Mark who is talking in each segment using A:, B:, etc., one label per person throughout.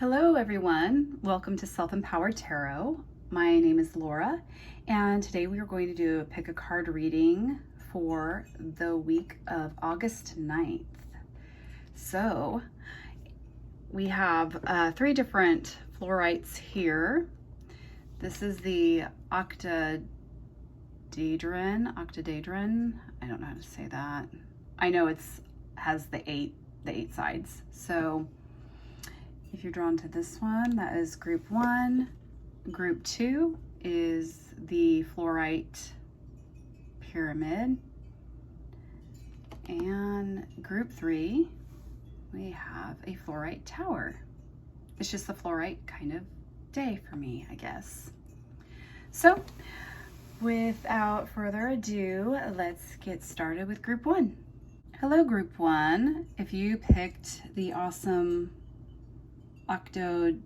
A: Hello everyone, welcome to Self-Empowered Tarot. My name is Laura and today we are going to do a pick a card reading for the week of August 9th. So we have three different fluorites here. This is the octadedron, I don't know how to say that. I know it's has the eight sides. So if you're drawn to this one, that is group 1. Group 2 is the fluorite pyramid. And group 3, we have a fluorite tower. It's just the fluorite kind of day for me, I guess. So without further ado, let's get started with group 1. Hello, group 1. If you picked the awesome octadedron.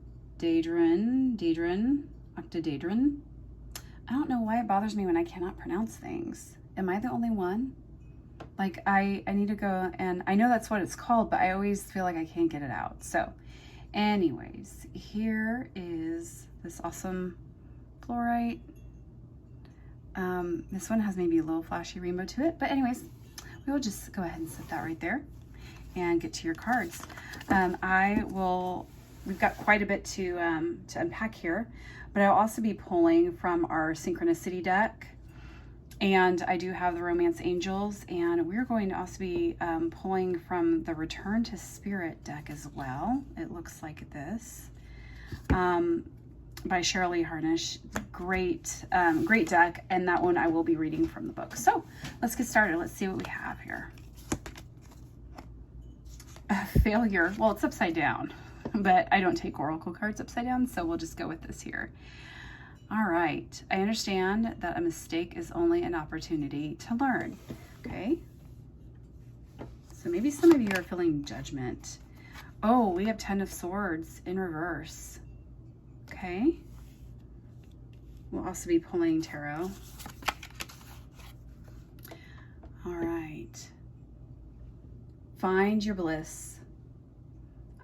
A: I don't know why it bothers me when I cannot pronounce things. Am I the only one? Like I need to go, and I know that's what it's called, but I always feel like I can't get it out. So anyways, here is this awesome fluorite. This one has maybe a little flashy rainbow to it, but anyways, we will just go ahead and set that right there and get to your cards. We've got quite a bit to unpack here, but I'll also be pulling from our synchronicity deck, and I do have the romance angels, and we're going to also be pulling from the return to spirit deck as well. It looks like this, by Shirley Harnish. Great deck, and that one I will be reading from the book. So let's get started. Let's see what we have here. Failure. Well, it's upside down, but I don't take oracle cards upside down, so we'll just go with this here. All right. I understand that a mistake is only an opportunity to learn. Okay. So maybe some of you are feeling judgment. Oh, we have 10 of Swords in reverse. Okay. We'll also be pulling tarot. All right. Find your bliss.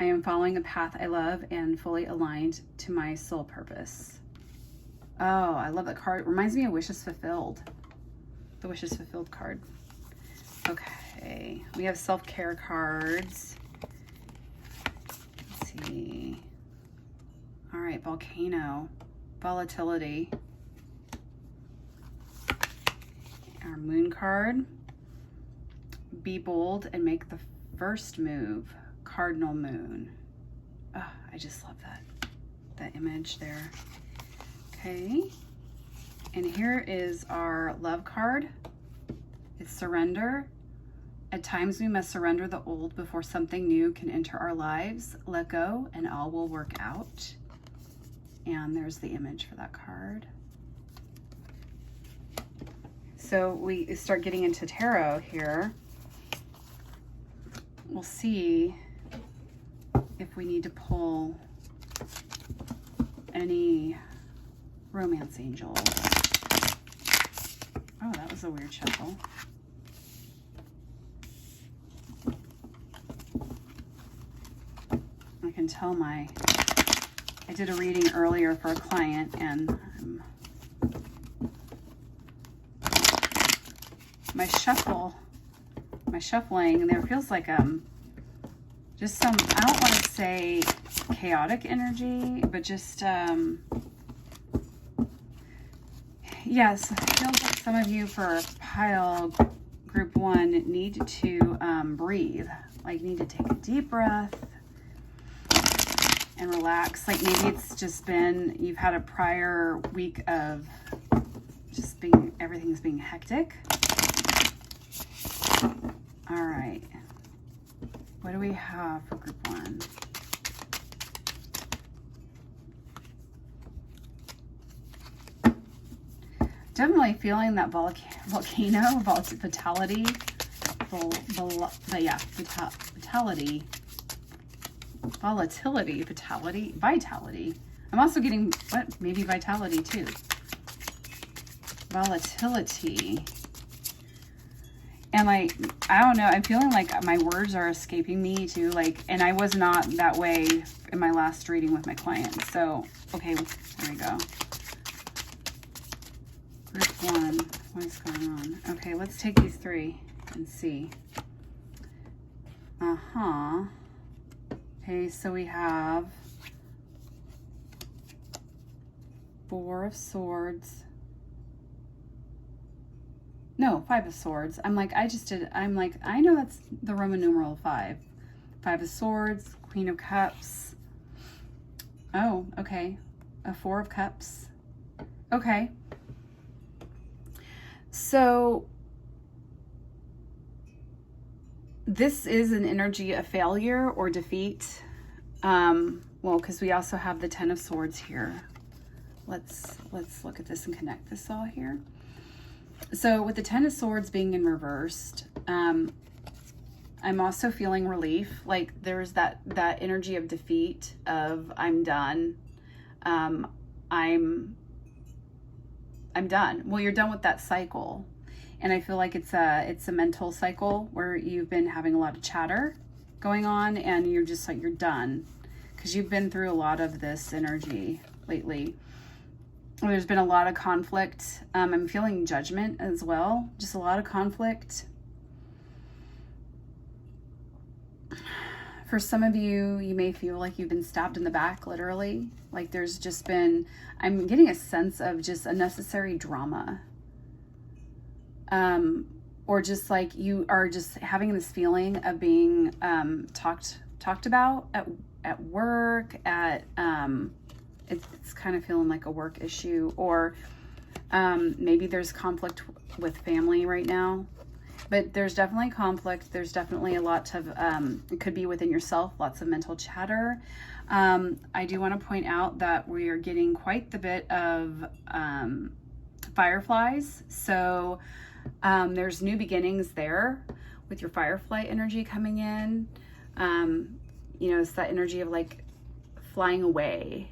A: I am following a path I love and fully aligned to my soul purpose. Oh, I love that card. It reminds me of Wishes Fulfilled. The Wishes Fulfilled card. Okay. We have self-care cards. Let's see. All right, Volcano. Volatility. Our Moon card. Be bold and make the first move. Cardinal Moon. Oh, I just love that image there. Okay. And here is our love card. It's surrender. At times we must surrender the old before something new can enter our lives. Let go and all will work out. And there's the image for that card. So we start getting into tarot here. We'll see if we need to pull any romance angels. Oh, that was a weird shuffle. I can tell I did a reading earlier for a client, and my shuffling, there feels like just some, I don't want to say chaotic energy, but just yes, it feels like some of you for pile group 1 need to breathe, like need to take a deep breath and relax. Like maybe it's just been, you've had a prior week of just everything's being hectic. All right. What do we have for group 1? Definitely feeling that volcano, vitality, vitality. I'm also getting, maybe vitality too. Volatility. And like, I don't know, I'm feeling like my words are escaping me too. Like, and I was not that way in my last reading with my client. So, okay, there we go. Group 1, what is going on? Okay, let's take these 3 and see. Okay, so we have 4 of Swords. No, 5 of Swords. I'm like, I know that's the Roman numeral 5. 5 of Swords, Queen of Cups. Oh, okay. A 4 of Cups. Okay. So this is an energy of failure or defeat. Well, because we also have the 10 of Swords here. Let's look at this and connect this all here. So with the 10 of Swords being in reversed, I'm also feeling relief. Like there's that energy of defeat of I'm done. I'm done. Well, you're done with that cycle. And I feel like it's a mental cycle where you've been having a lot of chatter going on and you're just like, you're done. Because you've been through a lot of this energy lately. There's been a lot of conflict. I'm feeling judgment as well. Just a lot of conflict. For some of you, you may feel like you've been stabbed in the back, literally. Like there's just been, I'm getting a sense of just unnecessary drama. Or just like you are just having this feeling of being talked about at work, it's kind of feeling like a work issue, or maybe there's conflict with family right now. But there's definitely conflict. There's definitely a lot of, it could be within yourself, lots of mental chatter. I do want to point out that we are getting quite the bit of fireflies. So there's new beginnings there with your firefly energy coming in. You know, it's that energy of like flying away,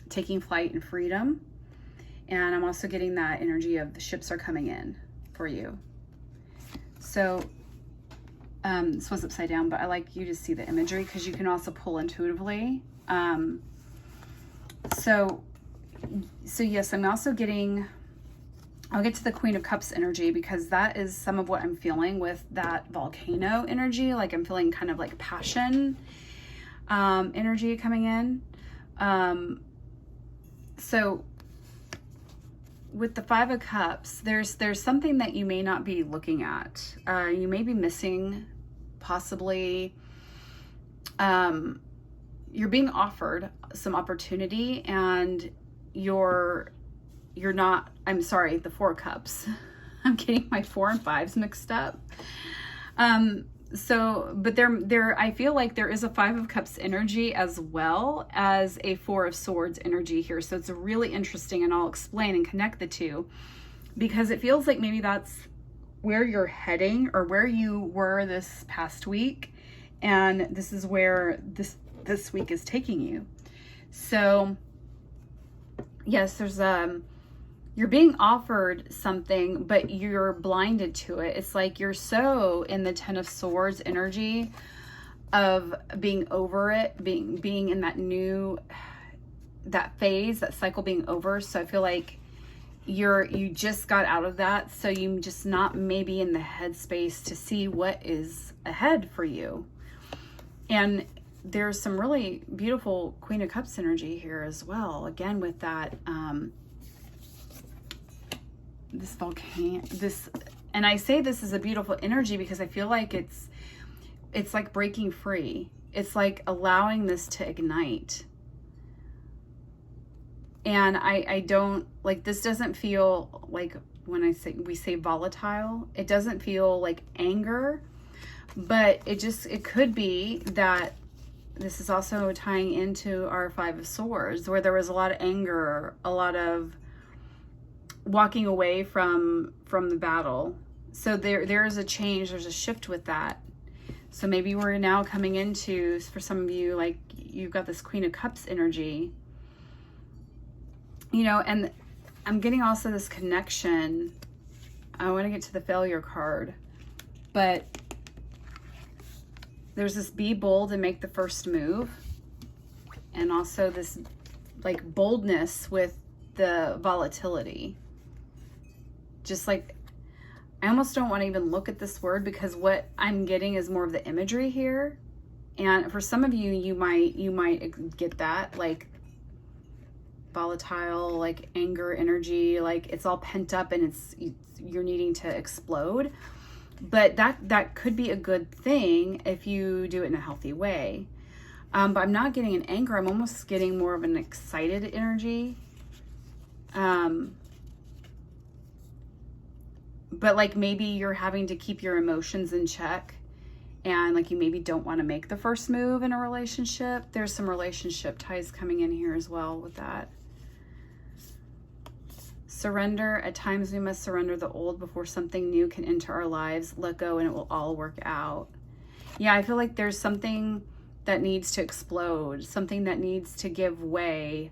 A: taking flight and freedom. And I'm also getting that energy of the ships are coming in for you. So this was upside down, but I like you to see the imagery because you can also pull intuitively. So yes, I'm also getting, I'll get to the Queen of Cups energy because that is some of what I'm feeling with that volcano energy. Like I'm feeling kind of like passion energy coming in. So with the 5 of Cups, there's something that you may not be looking at. You may be missing possibly, you're being offered some opportunity and you're not, I'm sorry, the 4 of Cups. I'm getting my 4 and 5s mixed up. So, but there, I feel like there is a 5 of Cups energy as well as a 4 of Swords energy here. So it's really interesting, and I'll explain and connect the two because it feels like maybe that's where you're heading or where you were this past week. And this is where this week is taking you. So yes, there's, you're being offered something, but you're blinded to it. It's like you're so in the 10 of Swords energy of being over it, being in that phase, that cycle being over. So I feel like you just got out of that. So you just not maybe in the headspace to see what is ahead for you. And there's some really beautiful Queen of Cups energy here as well. Again, with that, this volcano, and I say this is a beautiful energy because I feel like it's like breaking free. It's like allowing this to ignite. And I don't like, this doesn't feel like, when we say volatile, it doesn't feel like anger, but it could be that this is also tying into our 5 of Swords, where there was a lot of anger, a lot of walking away from the battle. So there is a change, there's a shift with that. So maybe we're now coming into, for some of you, like you've got this Queen of Cups energy, you know, and I'm getting also this connection I want to get to the failure card, but there's this be bold and make the first move. And also this like boldness with the volatility. Just like, I almost don't want to even look at this word because what I'm getting is more of the imagery here. And for some of you, you might get that, like volatile, like anger energy, like it's all pent up and you're needing to explode. But that could be a good thing if you do it in a healthy way. But I'm not getting an anger. I'm almost getting more of an excited energy. But like maybe you're having to keep your emotions in check, and like you maybe don't want to make the first move in a relationship. There's some relationship ties coming in here as well with that. Surrender. At times we must surrender the old before something new can enter our lives. Let go and it will all work out. Yeah, I feel like there's something that needs to explode, something that needs to give way,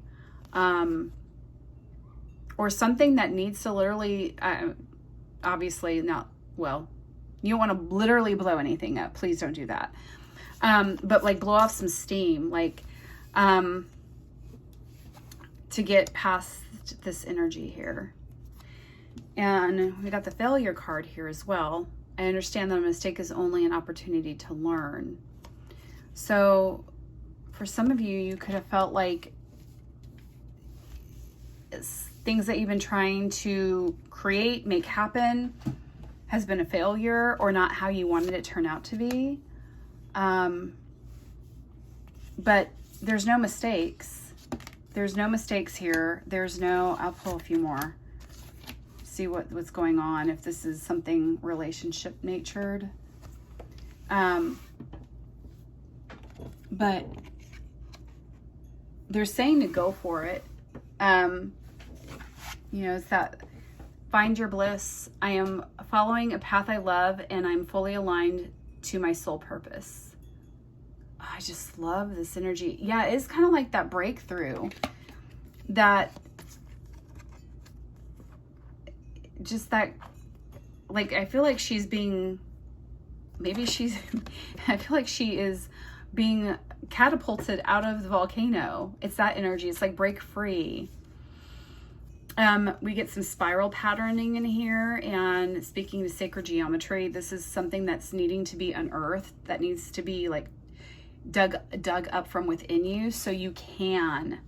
A: or something that needs to literally, obviously not, well, you don't want to literally blow anything up. Please don't do that. But like blow off some steam, like to get past this energy here. And we got the failure card here as well. I understand that a mistake is only an opportunity to learn. So for some of you, you could have felt like things that you've been trying to create, make happen, has been a failure or not how you wanted it to turn out to be. But there's no mistakes. There's no mistakes here. There's no, I'll pull a few more. See what's going on, if this is something relationship natured. But they're saying to go for it. You know, it's that find your bliss. I am following a path I love and I'm fully aligned to my soul purpose. I just love this energy. Yeah, it's kind of like that breakthrough, that just that, like, I feel like she's being, maybe she's, I feel like she is being catapulted out of the volcano. It's that energy. It's like break free. We get some spiral patterning in here, and speaking to sacred geometry, this is something that's needing to be unearthed, that needs to be like dug up from within you, so you can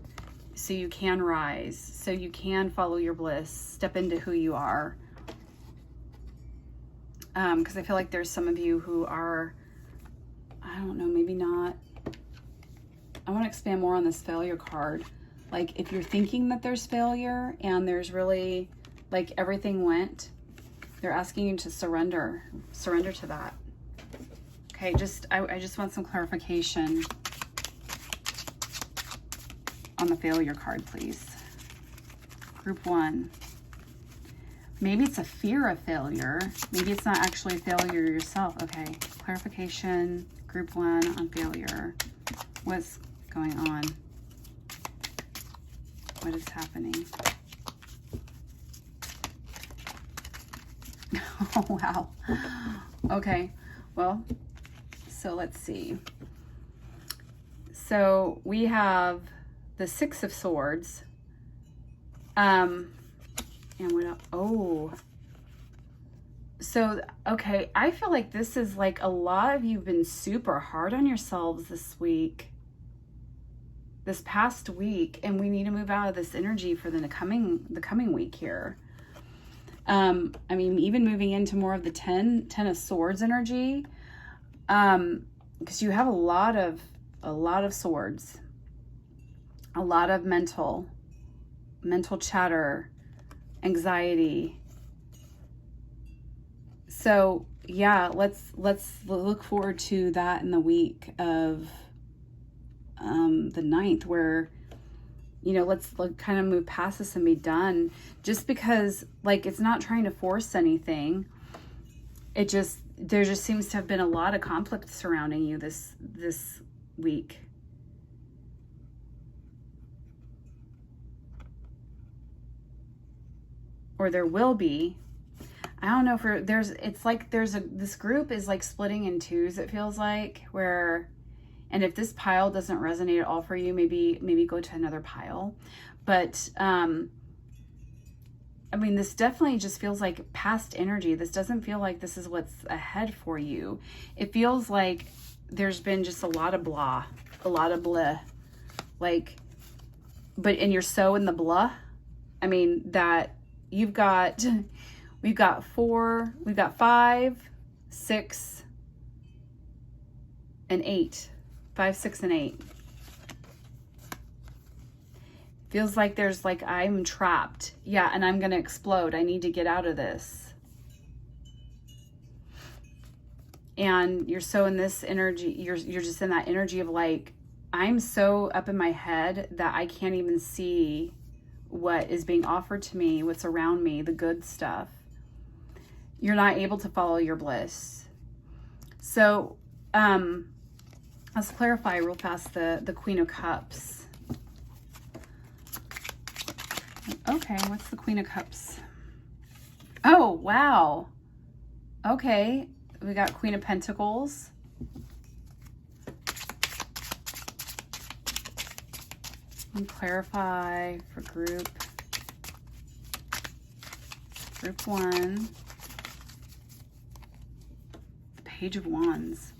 A: rise, so you can follow your bliss, step into who you are. Because I feel like there's some of you who are, I don't know, maybe not. I want to expand more on this failure card. Like, if you're thinking that there's failure and there's really, like, everything went, they're asking you to surrender to that. Okay, I just want some clarification on the failure card, please. Group 1. Maybe it's a fear of failure. Maybe it's not actually failure yourself. Okay, clarification, group 1 on failure. What's going on? What is happening? Oh, wow. Okay, well, so let's see. So we have the Six of Swords. And what else? Oh. So, okay, I feel like this is like a lot of you've been super hard on yourselves this past week, and we need to move out of this energy for the coming week here. I mean, even moving into more of the 10 of Swords energy, because you have a lot of swords, a lot of mental chatter, anxiety. So yeah, let's look forward to that in the week of the 9th, where, you know, let's kind of move past this and be done, just because, like, it's not trying to force anything. There just seems to have been a lot of conflict surrounding you this week. Or there will be. I don't know if it's like this group is like splitting in twos, it feels like, and if this pile doesn't resonate at all for you, maybe go to another pile. But I mean, this definitely just feels like past energy. This doesn't feel like this is what's ahead for you. It feels like there's been just a lot of blah, a lot of bleh. Like, and you're so in the blah. I mean, that we've got 5, 6, and 8. 5, 6, and 8. Feels like there's like, I'm trapped. Yeah, and I'm going to explode. I need to get out of this. And you're so in this energy, you're just in that energy of like, I'm so up in my head that I can't even see what is being offered to me, what's around me, the good stuff. You're not able to follow your bliss. So, let's clarify real fast the Queen of Cups. Okay, what's the Queen of Cups? Oh, wow. Okay, we got Queen of Pentacles. And clarify for group 1. The Page of Wands.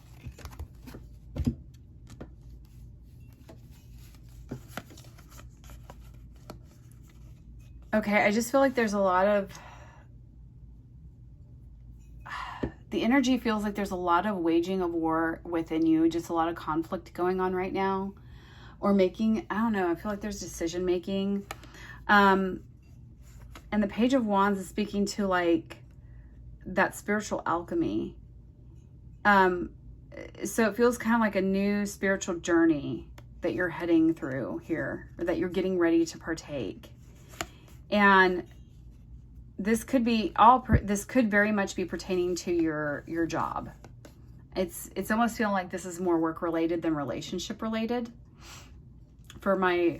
A: Okay, I just feel like there's a lot of, the energy feels like there's a lot of waging of war within you, just a lot of conflict going on right now, or making, I don't know, I feel like there's decision making. And the Page of Wands is speaking to like that spiritual alchemy. So it feels kind of like a new spiritual journey that you're heading through here, or that you're getting ready to partake. And this could very much be pertaining to your job. It's almost feeling like this is more work related than relationship related for my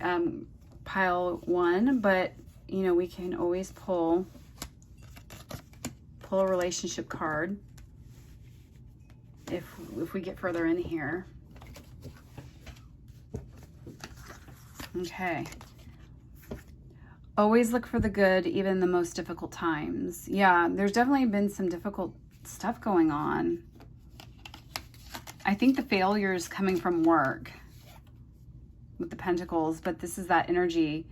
A: pile 1, but you know, we can always pull a relationship card if we get further in here. Okay. Always look for the good, even in the most difficult times. Yeah, there's definitely been some difficult stuff going on. I think the failure is coming from work with the Pentacles, but this is that energy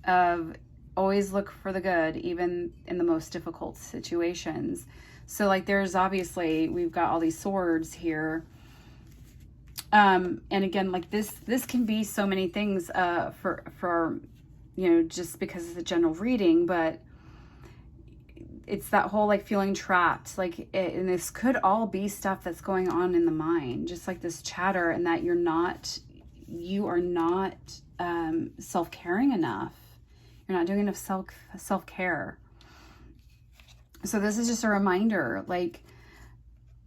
A: of always look for the good, even in the most difficult situations. So like there's obviously, we've got all these swords here. And again, like this can be so many things for you know, just because it's a general reading, but it's that whole like feeling trapped, like and this could all be stuff that's going on in the mind, just like this chatter, and that you are not self-caring enough. You're not doing enough self-care. So this is just a reminder, like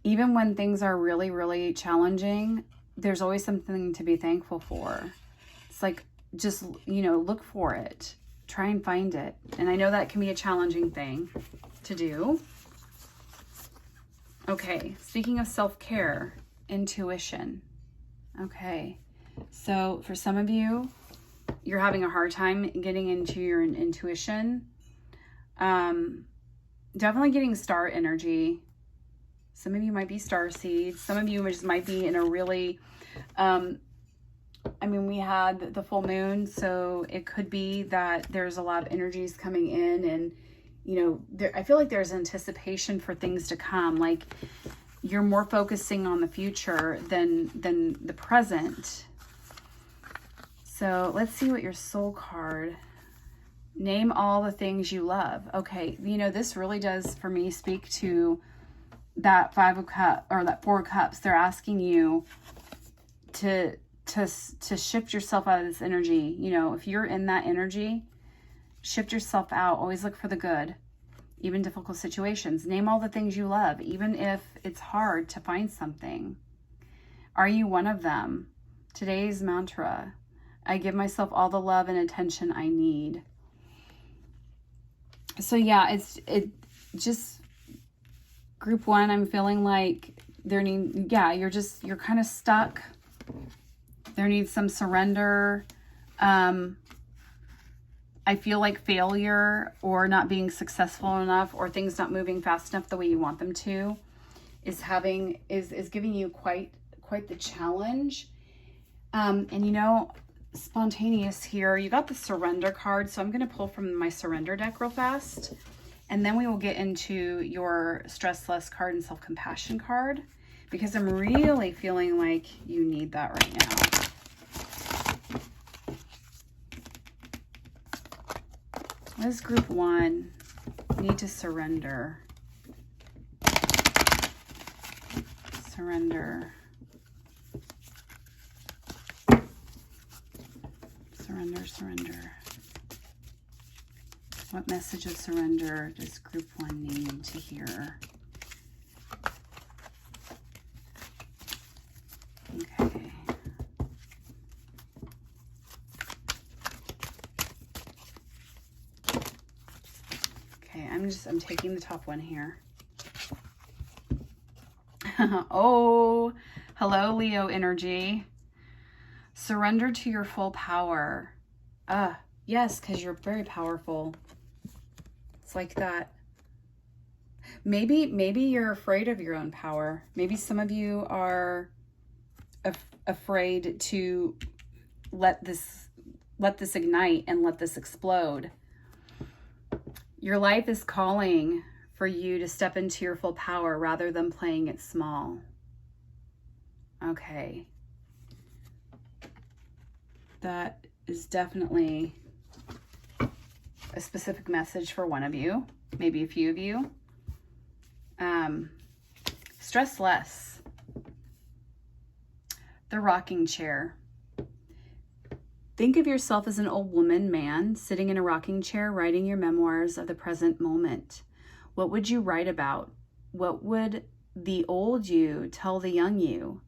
A: even when things are really, really challenging, there's always something to be thankful for. It's like, just, you know, look for it, try and find it. And I know that can be a challenging thing to do. Okay, speaking of self-care, intuition. Okay, so for some of you, you're having a hard time getting into your intuition. Definitely getting star energy. Some of you might be star seeds. Some of you just might be in a really, I mean, we had the full moon, so it could be that there's a lot of energies coming in, and, you know, I feel like there's anticipation for things to come. Like you're more focusing on the future than the present. So let's see what your soul card, name all the things you love. Okay, you know, this really does for me speak to that 5 of Cups, or that 4 of Cups. They're asking you to shift yourself out of this energy. You know, if you're in that energy, shift yourself out. Always look for the good, even difficult situations. Name all the things you love, even if it's hard to find something. Are you one of them? Today's mantra: I give myself all the love and attention I need. So yeah, it just Group 1, I'm feeling like you're kind of stuck. There needs some surrender. I feel like failure or not being successful enough or things not moving fast enough the way you want them to is giving you quite the challenge. And you know, spontaneous here, you got the surrender card. So I'm going to pull from my surrender deck real fast. And then we will get into your stress less card and self-compassion card, because I'm really feeling like you need that right now. What does group 1 need to surrender? Surrender. Surrender, surrender. What message of surrender does group 1 need to hear? Okay. Okay, I'm taking the top one here. Oh, hello, Leo energy. Surrender to your full power. Yes, because you're very powerful. It's like that. Maybe you're afraid of your own power. Maybe some of you are afraid to let this ignite and let this explode. Your life is calling for you to step into your full power rather than playing it small. Okay. That is definitely a specific message for one of you, maybe a few of you. Stress less. The rocking chair. Think of yourself as an old woman, man, sitting in a rocking chair, writing your memoirs of the present moment. What would you write about? What would the old you tell the young you?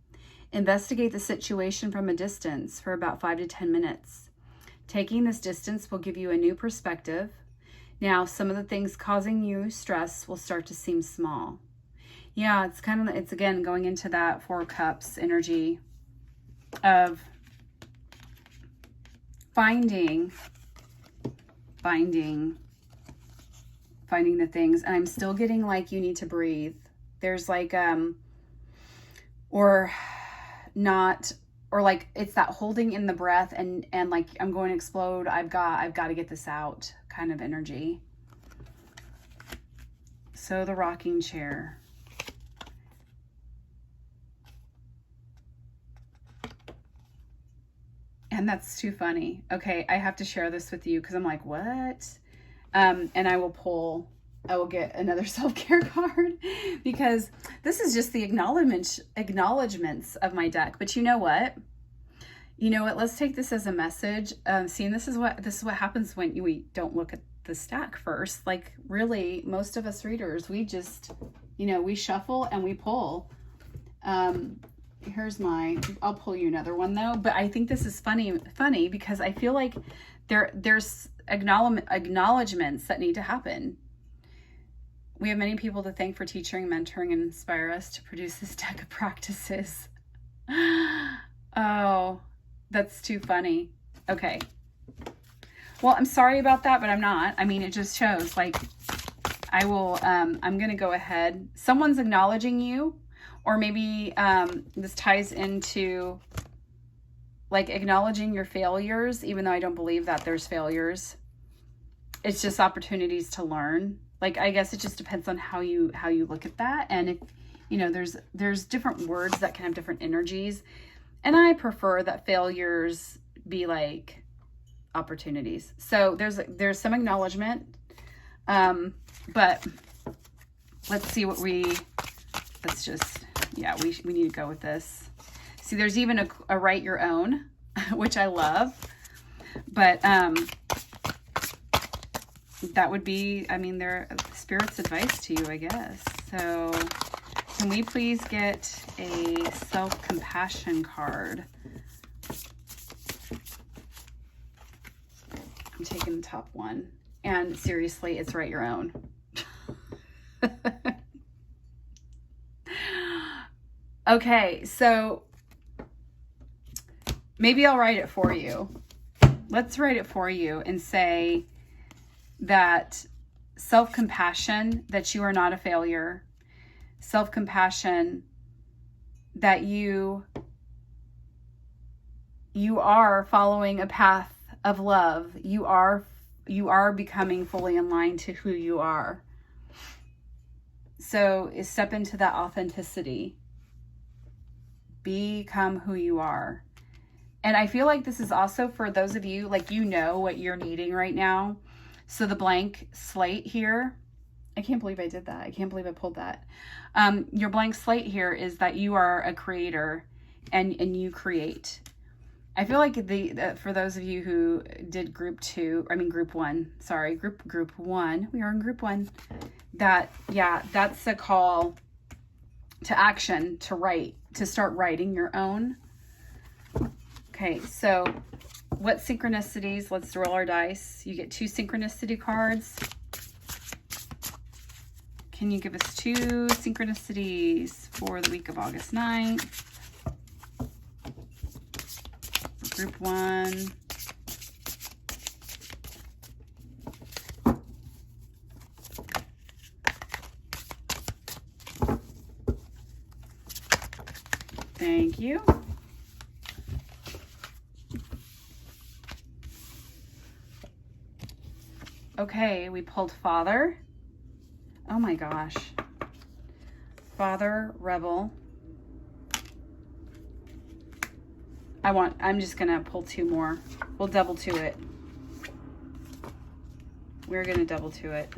A: Investigate the situation from a distance for about 5 to 10 minutes. Taking this distance will give you a new perspective. Now, some of the things causing you stress will start to seem small. Yeah, it's again going into that 4 cups energy of finding the things. And I'm still getting like you need to breathe. There's like or like it's that holding in the breath and like I'm going to explode. I've got to get this out kind of energy. So the rocking chair. And that's too funny. Okay, I have to share this with you because I'm like, what? And I will get another self-care card because this is just the acknowledgements of my deck. But you know what? Let's take this as a message. Seeing this is what happens when we don't look at the stack first. Like really, most of us readers, we just, we shuffle and we pull. I'll pull you another one though, but I think this is funny because I feel like there's acknowledgements that need to happen. We have many people to thank for teaching, mentoring, and inspire us to produce this deck of practices. Oh, that's too funny. Okay. Well, I'm sorry about that, but I'm not. I mean, it just shows like I'm going to go ahead. Someone's acknowledging you. Or maybe this ties into like acknowledging your failures, even though I don't believe that there's failures. It's just opportunities to learn. Like, I guess it just depends on how you look at that. And if, there's different words that can have different energies. And I prefer that failures be like opportunities. So there's some acknowledgement. But let's see what we need to go with this. See, there's even a write your own, which I love, but that would be, they're Spirit's advice to you, I guess. So can we please get a self-compassion card? I'm taking the top one, and seriously, it's write your own. Okay, so maybe I'll write it for you. Let's write it for you and say that self-compassion, that you are not a failure. Self-compassion, that you are following a path of love. You are becoming fully in line to who you are. So step into that authenticity. Become who you are. And I feel like this is also for those of you, like, you know what you're needing right now. So the blank slate here, I can't believe I did that. I can't believe I pulled that. Your blank slate here is that you are a creator and you create. I feel like for those of you who did group one, we are in group one, that's a call to action, to write, to start writing your own. Okay, so what synchronicities? Let's roll our dice. You get 2 synchronicity cards. Can you give us 2 synchronicities for the week of August 9th? Group 1. Thank you. Okay, we pulled Father. Oh my gosh. Father, Rebel. I'm just gonna pull 2 more. We'll double to it. We're gonna double to it.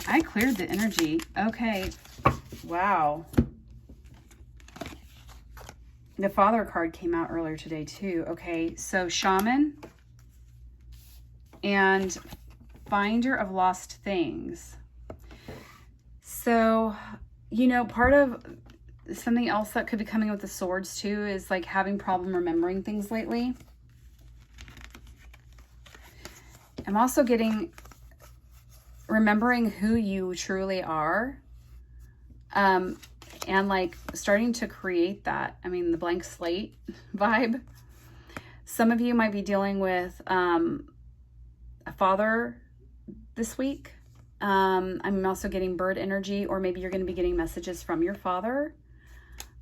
A: I cleared the energy. Okay. Wow. The Father card came out earlier today too. Okay, so Shaman and Finder of Lost Things. So, part of something else that could be coming with the swords too is like having problem remembering things lately. I'm also getting remembering who you truly are. And like starting to create that. I mean, the blank slate vibe. Some of you might be dealing with a father this week. I'm also getting bird energy, or maybe you're going to be getting messages from your father,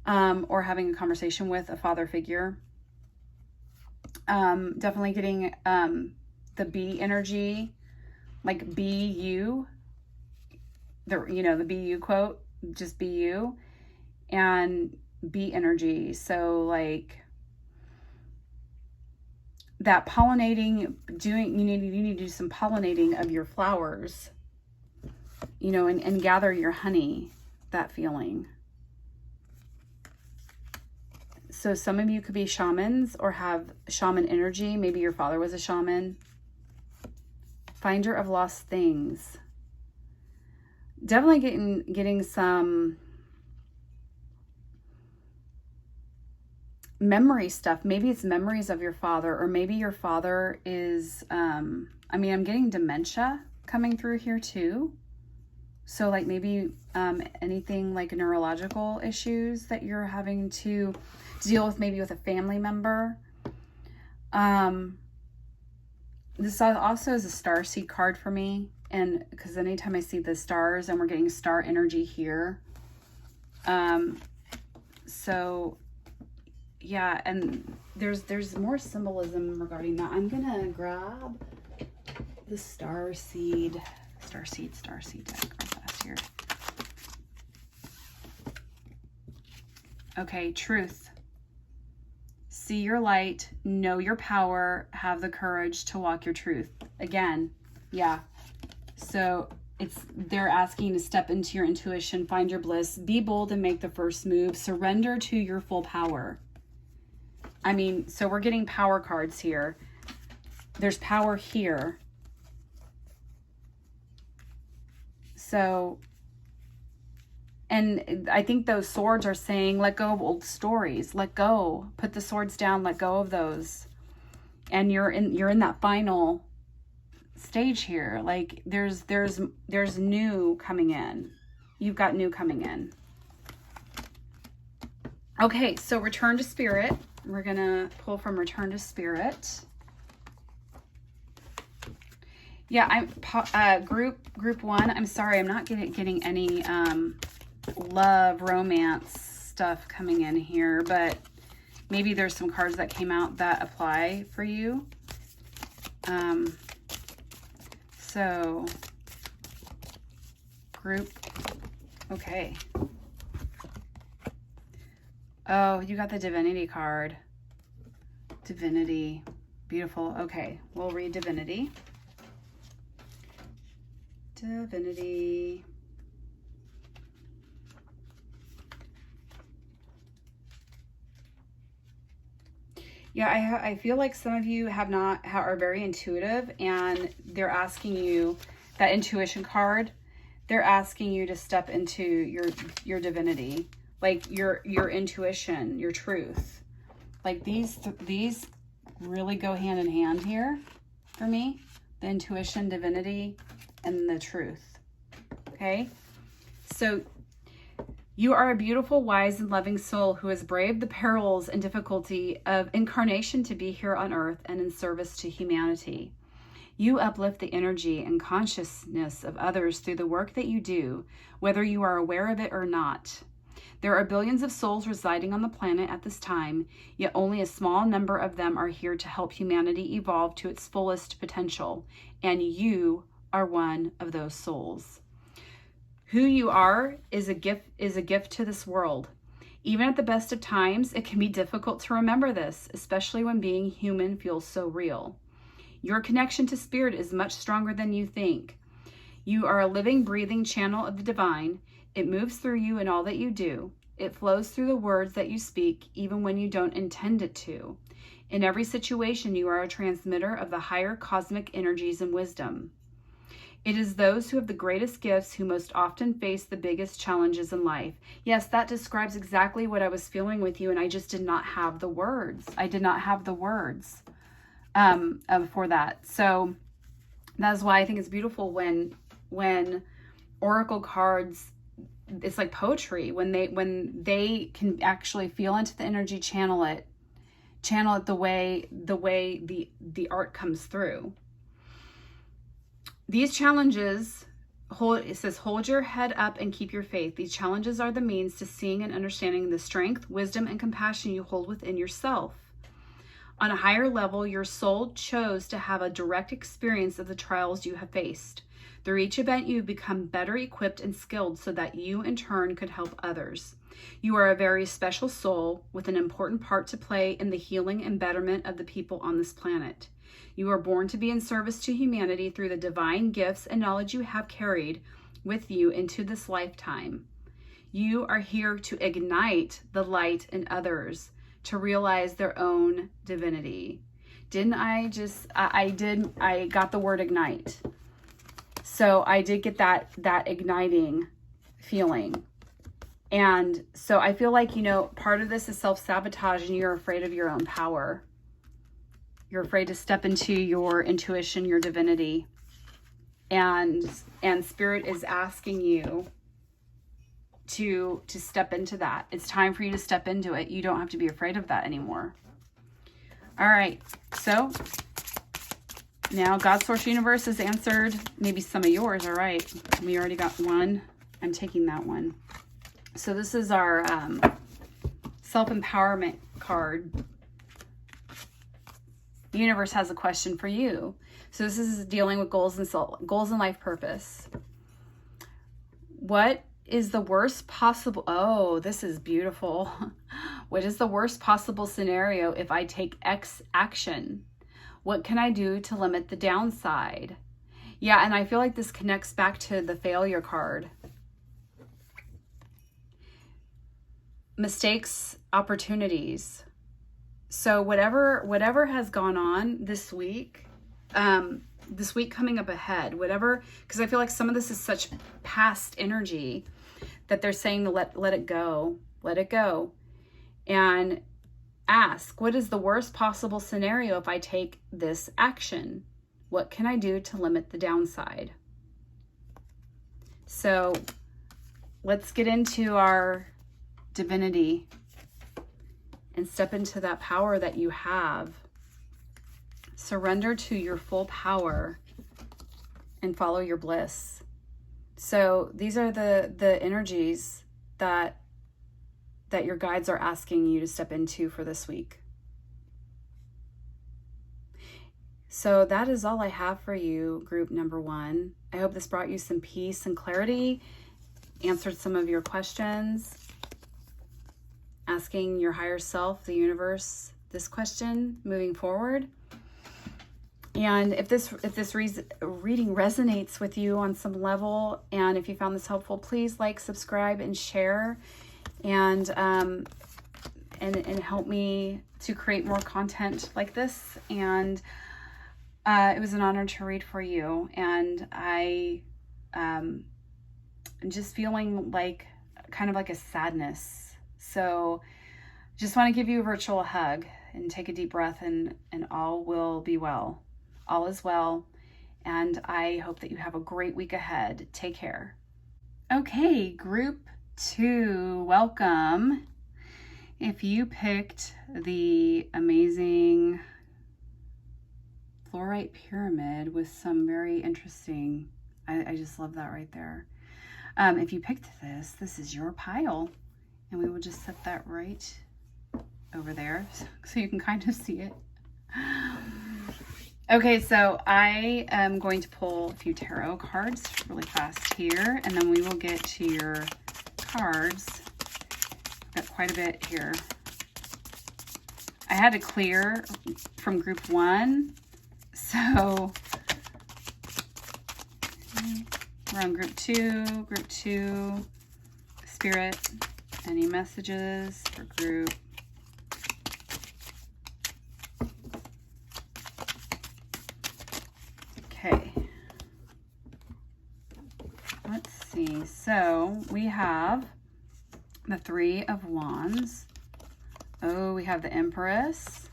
A: or having a conversation with a father figure. Definitely getting the bee energy, like be you. The be you quote, just be you. And bee energy. So like that pollinating, you need to do some pollinating of your flowers, and gather your honey, that feeling. So some of you could be shamans or have shaman energy. Maybe your father was a shaman. Finder of Lost Things. Definitely getting some memory stuff. Maybe it's memories of your father, or maybe your father is, I'm getting dementia coming through here too. So like maybe anything like neurological issues that you're having to deal with, maybe with a family member. This also is a starseed card for me. And because anytime I see the stars, and we're getting star energy here. So yeah, and there's more symbolism regarding that. I'm gonna grab the starseed deck real fast here. Okay, truth. See your light, know your power, have the courage to walk your truth. Again, yeah. So they're asking to step into your intuition, find your bliss, be bold and make the first move, surrender to your full power. So we're getting power cards here. There's power here. So, and I think those swords are saying, let go of old stories, let go, put the swords down, let go of those. and you're in that final stage here. Like there's new coming in. You've got new coming in. Okay, so Return to Spirit. We're gonna pull from Return to Spirit. Yeah, I'm group 1. I'm sorry, I'm not getting any love, romance stuff coming in here, but maybe there's some cards that came out that apply for you. So group, okay. Oh, you got the Divinity card. Divinity, beautiful. Okay, we'll read Divinity. Divinity. Yeah, I feel like some of you are very intuitive, and they're asking you, that intuition card, they're asking you to step into your divinity, like your intuition, your truth. Like these really go hand in hand here for me. The intuition, divinity, and the truth. Okay? So you are a beautiful, wise, and loving soul who has braved the perils and difficulty of incarnation to be here on earth and in service to humanity. You uplift the energy and consciousness of others through the work that you do, whether you are aware of it or not. There are billions of souls residing on the planet at this time, yet only a small number of them are here to help humanity evolve to its fullest potential, and you are one of those souls. Who you are is a gift to this world. Even at the best of times, it can be difficult to remember this, especially when being human feels so real. Your connection to spirit is much stronger than you think. You are a living, breathing channel of the divine. It moves through you in all that you do. It flows through the words that you speak, even when you don't intend it to. In every situation, you are a transmitter of the higher cosmic energies and wisdom. It is those who have the greatest gifts who most often face the biggest challenges in life. Yes, that describes exactly what I was feeling with you, and I just did not have the words. I did not have the words for that. So that's why I think it's beautiful when oracle cards, it's like poetry, when they can actually feel into the energy, channel it the way the art comes through. These challenges, it says, hold your head up and keep your faith. These challenges are the means to seeing and understanding the strength, wisdom, and compassion you hold within yourself. On a higher level, your soul chose to have a direct experience of the trials you have faced. Through each event, you become better equipped and skilled so that you, in turn, could help others. You are a very special soul with an important part to play in the healing and betterment of the people on this planet. You are born to be in service to humanity through the divine gifts and knowledge you have carried with you into this lifetime. You are here to ignite the light in others to realize their own divinity. Didn't I just, I got the word ignite. So I did get that igniting feeling. And so I feel like, part of this is self-sabotage, and you're afraid of your own power. You're afraid to step into your intuition, your divinity. And Spirit is asking you to step into that. It's time for you to step into it. You don't have to be afraid of that anymore. All right. So now God, Source, Universe has answered maybe some of yours. All right. We already got one. I'm taking that one. So this is our self-empowerment card. The universe has a question for you. So this is dealing with goals and life purpose. What is the worst possible... Oh, this is beautiful. What is the worst possible scenario if I take X action? What can I do to limit the downside? Yeah, and I feel like this connects back to the failure card. Mistakes, opportunities. So whatever has gone on this week coming up ahead, whatever, because I feel like some of this is such past energy that they're saying to let it go. And Ask, what is the worst possible scenario if I take this action? What can I do to limit the downside? So let's get into our divinity and step into that power that you have. Surrender to your full power and follow your bliss. So these are the energies that your guides are asking you to step into for this week. So that is all I have for you, group number 1. I hope this brought you some peace and clarity, answered some of your questions, asking your higher self, the universe, this question moving forward. And if this reading resonates with you on some level, and if you found this helpful, please like, subscribe, and share, and help me to create more content like this. And it was an honor to read for you, and I am just feeling like kind of like a sadness. So just want to give you a virtual hug and take a deep breath, and all will be well. All is well, and I hope that you have a great week ahead. Take care. Okay, group 2, welcome. If you picked the amazing fluorite pyramid with some very interesting, I just love that right there. If you picked this is your pile, and we will just set that right over there so you can kind of see it. Okay, so I am going to pull a few tarot cards really fast here, and then we will get to your cards. I've got quite a bit here. I had to clear from group 1, so we're on group 2. Group 2, Spirit, any messages for group? Okay, let's see. So we have the 3 of Wands. Oh, we have the Empress.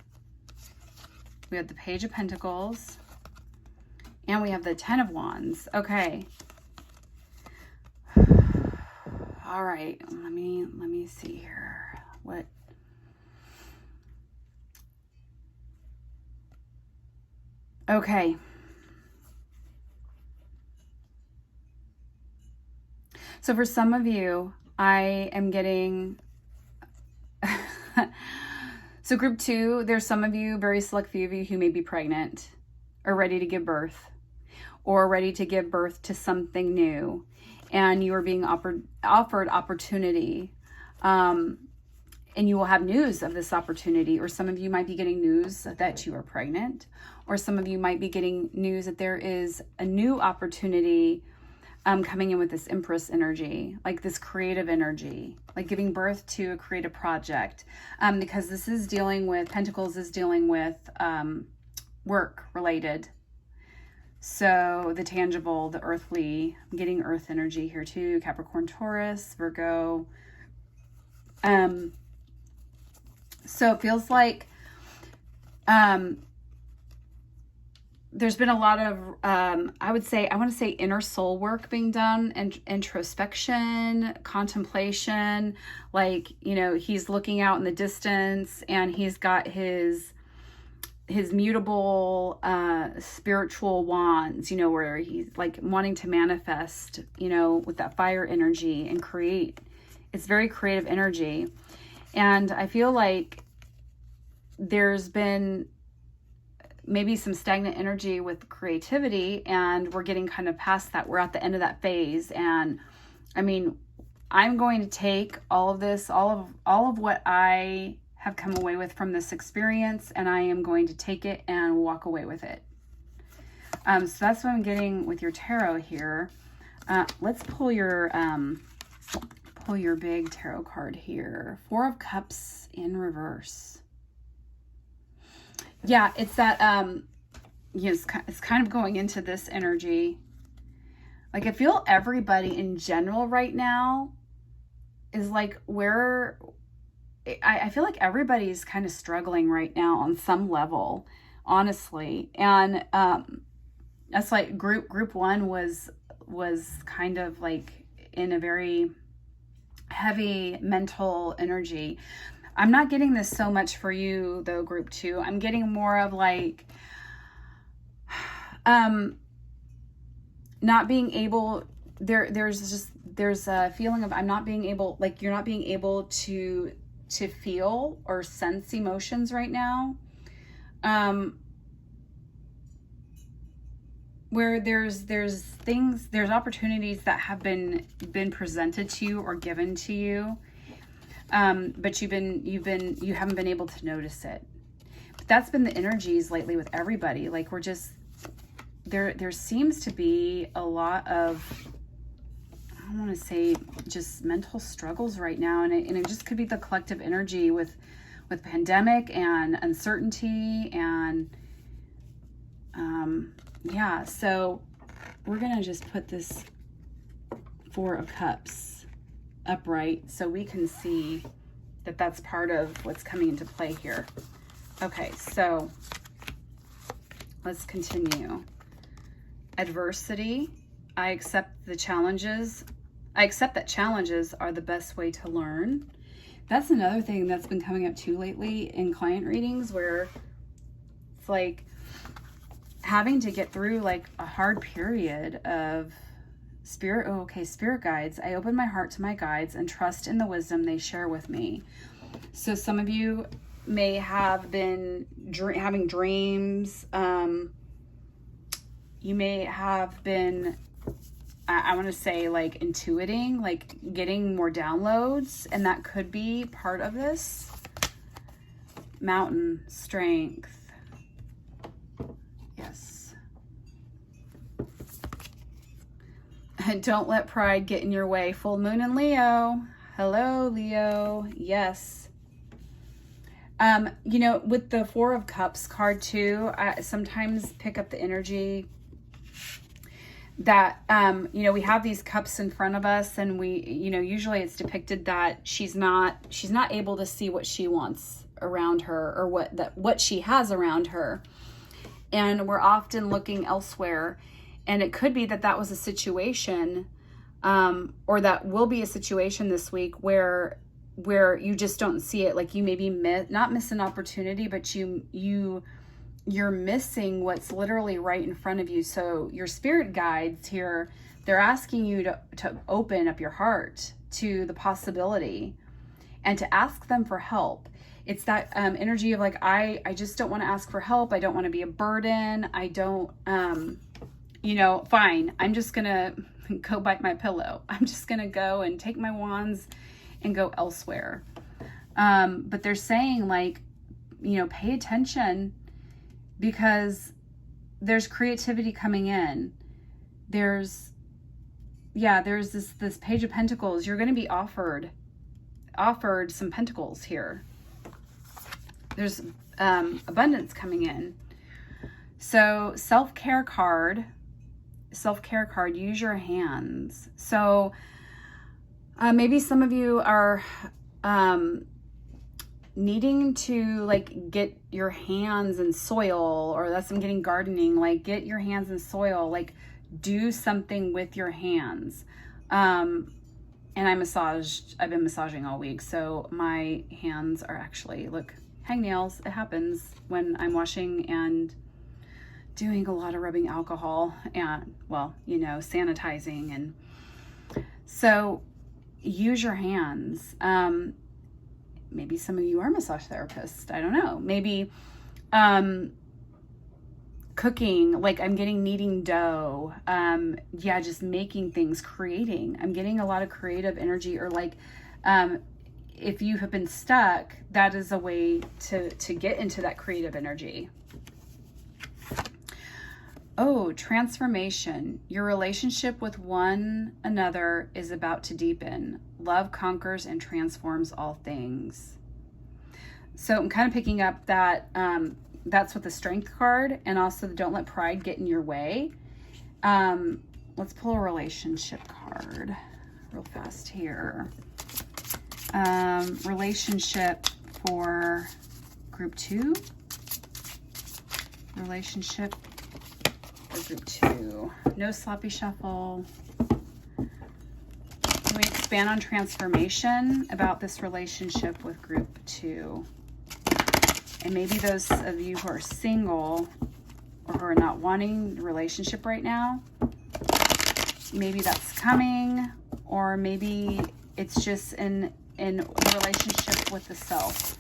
A: We have the Page of Pentacles. And we have the 10 of Wands. Okay. All right, let me see here. What? Okay. So for some of you, I am getting, so group 2, there's some of you, very select few of you, who may be pregnant or ready to give birth, or ready to give birth to something new, and you are being offered opportunity, and you will have news of this opportunity. Or some of you might be getting news that you are pregnant, or some of you might be getting news that there is a new opportunity coming in with this Empress energy, like this creative energy, like giving birth to a creative project, because this is dealing with, Pentacles is dealing with work related. So the tangible, the earthly, I'm getting earth energy here too, Capricorn, Taurus, Virgo. So it feels like there's been a lot of, I want to say inner soul work being done, and introspection, contemplation. Like, you know, he's looking out in the distance, and he's got his mutable spiritual wands, you know, where he's like wanting to manifest, you know, with that fire energy and create. It's very creative energy. And I feel like there's been maybe some stagnant energy with creativity, and we're getting kind of past that. We're at the end of that phase. And I mean, I'm going to take all of this, all of what I have come away with from this experience, and I am going to take it and walk away with it. So that's what I'm getting with your tarot here. Let's pull your big tarot card here. 4 of Cups in reverse. Yeah, it's that, it's kind of going into this energy. Like, I feel everybody in general right now is like, I feel like everybody's kind of struggling right now on some level, honestly. And that's like group one was kind of like in a very heavy mental energy. I'm not getting this so much for you though, group two. I'm getting more of like not being able, there's a feeling of I'm not being able, like you're not being able to feel or sense emotions right now. Where there's things, there's opportunities that have been presented to you or given to you, but you haven't been able to notice it. But that's been the energies lately with everybody. Like we're just there seems to be a lot of, I don't want to say just mental struggles right now, and it just could be the collective energy with pandemic and uncertainty and yeah. So we're gonna just put this Four of Cups upright so we can see that that's part of what's coming into play here. Okay, so let's continue. Adversity. I accept the challenges. I accept that challenges are the best way to learn. That's another thing that's been coming up too lately in client readings, where it's like having to get through like a hard period of spirit. Oh, okay, spirit guides. I open my heart to my guides and trust in the wisdom they share with me. So some of you may have been having dreams. You may have been, I want to say like intuiting, like getting more downloads, and that could be part of this. Mountain, strength. Yes. And don't let pride get in your way. Full moon in Leo. Hello, Leo. Yes. You know, with the Four of Cups card too, I sometimes pick up the energy that, you know, we have these cups in front of us, and we, you know, usually it's depicted that she's not able to see what she wants around her, or what she has around her. And we're often looking elsewhere. And it could be that was a situation, or that will be a situation this week where you just don't see it. Like you maybe not miss an opportunity, but you're missing what's literally right in front of you. So your spirit guides here, they're asking you to open up your heart to the possibility and to ask them for help. It's that energy of like, I just don't want to ask for help. I don't want to be a burden. I don't, you know, fine. I'm just going to go bite my pillow. I'm just going to go and take my wands and go elsewhere. But they're saying like, you know, pay attention, because there's creativity coming in. There's this Page of Pentacles. You're going to be offered some pentacles here. There's abundance coming in. So self-care card, use your hands. So maybe some of you are needing to like get your hands in soil, or that's, I'm getting gardening, like get your hands in soil, like do something with your hands. And I've been massaging all week, so my hands are actually, look, hangnails. It happens when I'm washing and doing a lot of rubbing alcohol and, well, you know, sanitizing. And so use your hands. Maybe some of you are massage therapists. I don't know. Maybe cooking, like I'm getting kneading dough. Yeah, just making things, creating. I'm getting a lot of creative energy, or like if you have been stuck, that is a way to get into that creative energy. Oh, transformation. Your relationship with one another is about to deepen. Love conquers and transforms all things. So I'm kind of picking up that that's with the Strength card, and also the Don't Let Pride Get in Your Way. Let's pull a relationship card real fast here. Relationship for group 2. Relationship for group 2. No sloppy shuffle. Can we expand on transformation about this relationship with group 2? And maybe those of you who are single or who are not wanting a relationship right now, maybe that's coming, or maybe it's just in relationship with the self.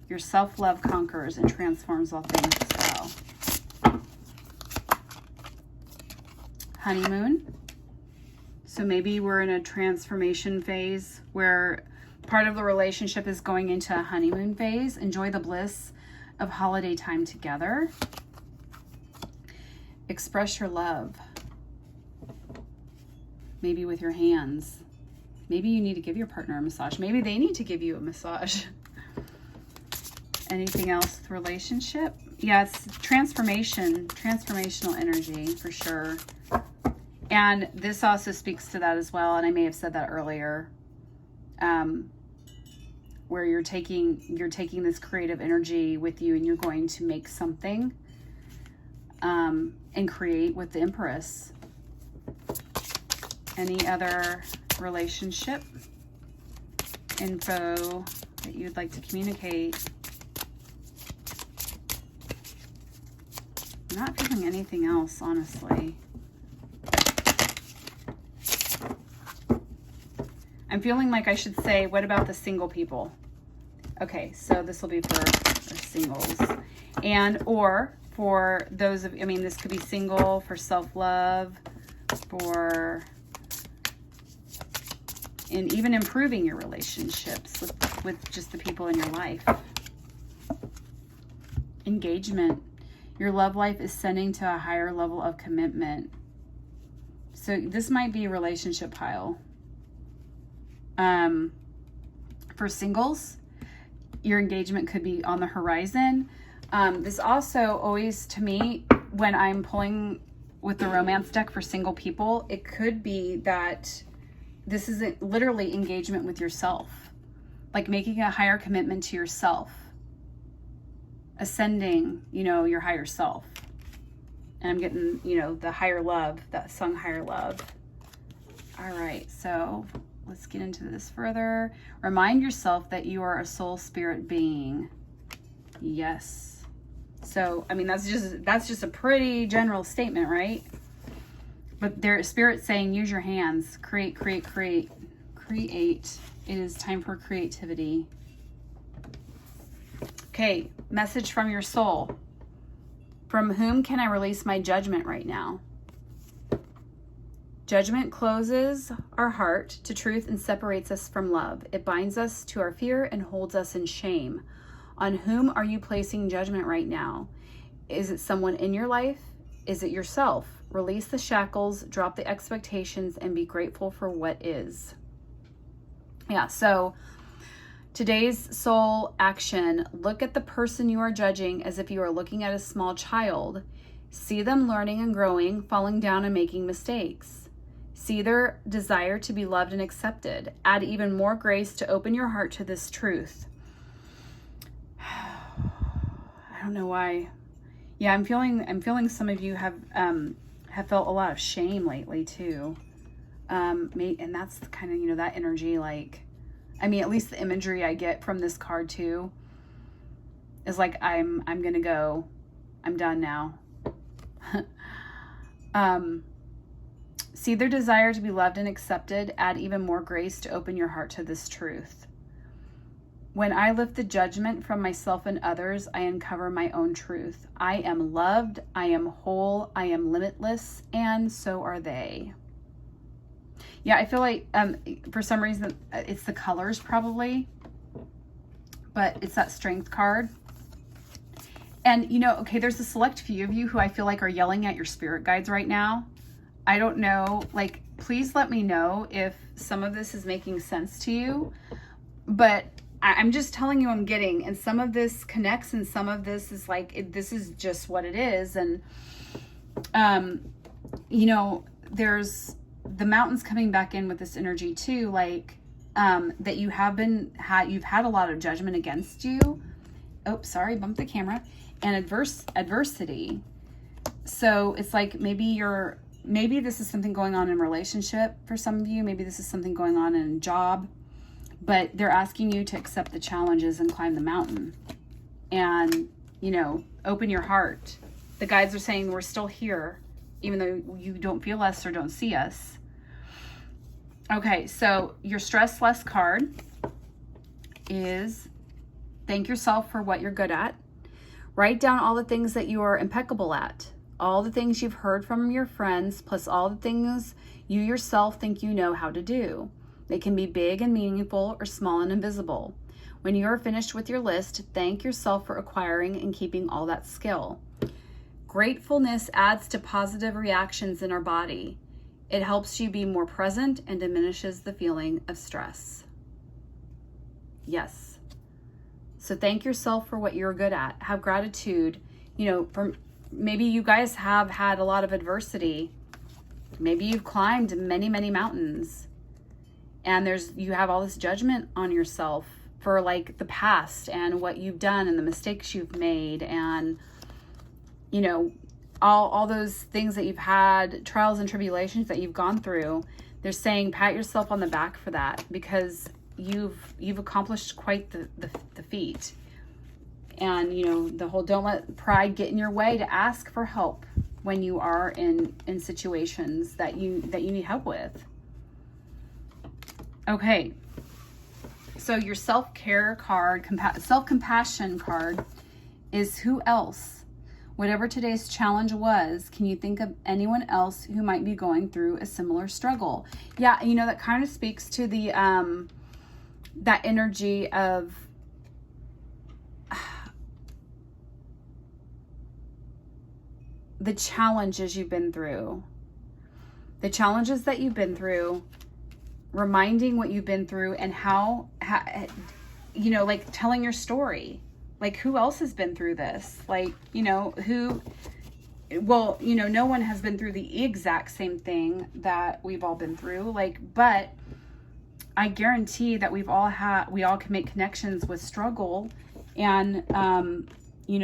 A: Your self-love conquers and transforms all things as well. Honeymoon. So maybe we're in a transformation phase where part of the relationship is going into a honeymoon phase. Enjoy the bliss of holiday time together. Express your love. Maybe with your hands. Maybe you need to give your partner a massage. Maybe they need to give you a massage. Anything else with relationship? Yeah, it's transformation, transformational energy for sure. And this also speaks to that as well. And I may have said that earlier, where you're taking this creative energy with you and you're going to make something and create with the Empress. Any other relationship info that you'd like to communicate? I'm not feeling anything else, honestly. I'm feeling like I should say, what about the single people? Okay, so this will be for singles. And or for those of, I mean, this could be single for self-love, for, and even improving your relationships with just the people in your life. Engagement. Your love life is ascending to a higher level of commitment. So this might be a relationship pile. For singles, your engagement could be on the horizon. This also always, to me, when I'm pulling with the romance deck for single people, it could be that this is literally engagement with yourself, like making a higher commitment to yourself, ascending, your higher self. And I'm getting, the higher love, that sung higher love. All right, so let's get into this further. Remind yourself that you are a soul spirit being. Yes. So, I mean, that's just a pretty general statement, right? But their spirit's saying, use your hands, create. It is time for creativity. Okay, message from your soul. From whom can I release my judgment right now? Judgment closes our heart to truth and separates us from love. It binds us to our fear and holds us in shame. On whom are you placing judgment right now? Is it someone in your life? Is it yourself? Release the shackles, drop the expectations, and be grateful for what is. Yeah, so today's soul action, look at the person you are judging as if you are looking at a small child. See them learning and growing, falling down and making mistakes. See their desire to be loved and accepted. Add even more grace to open your heart to this truth. I don't know why. Yeah, I'm feeling some of you have felt a lot of shame lately too. And that's kind of, that energy, like, I mean, at least the imagery I get from this card too is like, I'm gonna go, I'm done now. See their desire to be loved and accepted. Add even more grace to open your heart to this truth. When I lift the judgment from myself and others, I uncover my own truth. I am loved, I am whole, I am limitless, and so are they. Yeah, I feel like for some reason it's the colors probably, but it's that strength card. And okay, there's a select few of you who I feel like are yelling at your spirit guides right now. I don't know, like, please let me know if some of this is making sense to you, but I'm just telling you I'm getting, and some of this connects and some of this is like, this is just what it is. And, there's the mountains coming back in with this energy too. Like, that you've had a lot of judgment against you. Oh, sorry, bumped the camera. And adversity. So it's like maybe this is something going on in a relationship for some of you. Maybe this is something going on in a job. But they're asking you to accept the challenges and climb the mountain. And, open your heart. The guides are saying we're still here, even though you don't feel us or don't see us. Okay, so your stress less card is thank yourself for what you're good at. Write down all the things that you are impeccable at. All the things you've heard from your friends, plus all the things you yourself think you know how to do. They can be big and meaningful or small and invisible. When you are finished with your list, thank yourself for acquiring and keeping all that skill. Gratefulness adds to positive reactions in our body. It helps you be more present and diminishes the feeling of stress. Yes. So thank yourself for what you're good at. Have gratitude. Maybe you guys have had a lot of adversity. Maybe you've climbed many, many mountains. And you have all this judgment on yourself for like the past and what you've done and the mistakes you've made and, all those things that you've had, trials and tribulations that you've gone through. They're saying pat yourself on the back for that because you've accomplished quite the feat. And, the whole don't let pride get in your way to ask for help when you are in situations that you need help with. Okay, so your self-care card, self-compassion card is who else? Whatever today's challenge was, can you think of anyone else who might be going through a similar struggle? Yeah, that kind of speaks to the that energy of the challenges you've been through. The challenges that you've been through, reminding what you've been through and how like telling your story. Like, who else has been through this? Like, no one has been through the exact same thing that we've all been through. But I guarantee that we all can make connections with struggle and,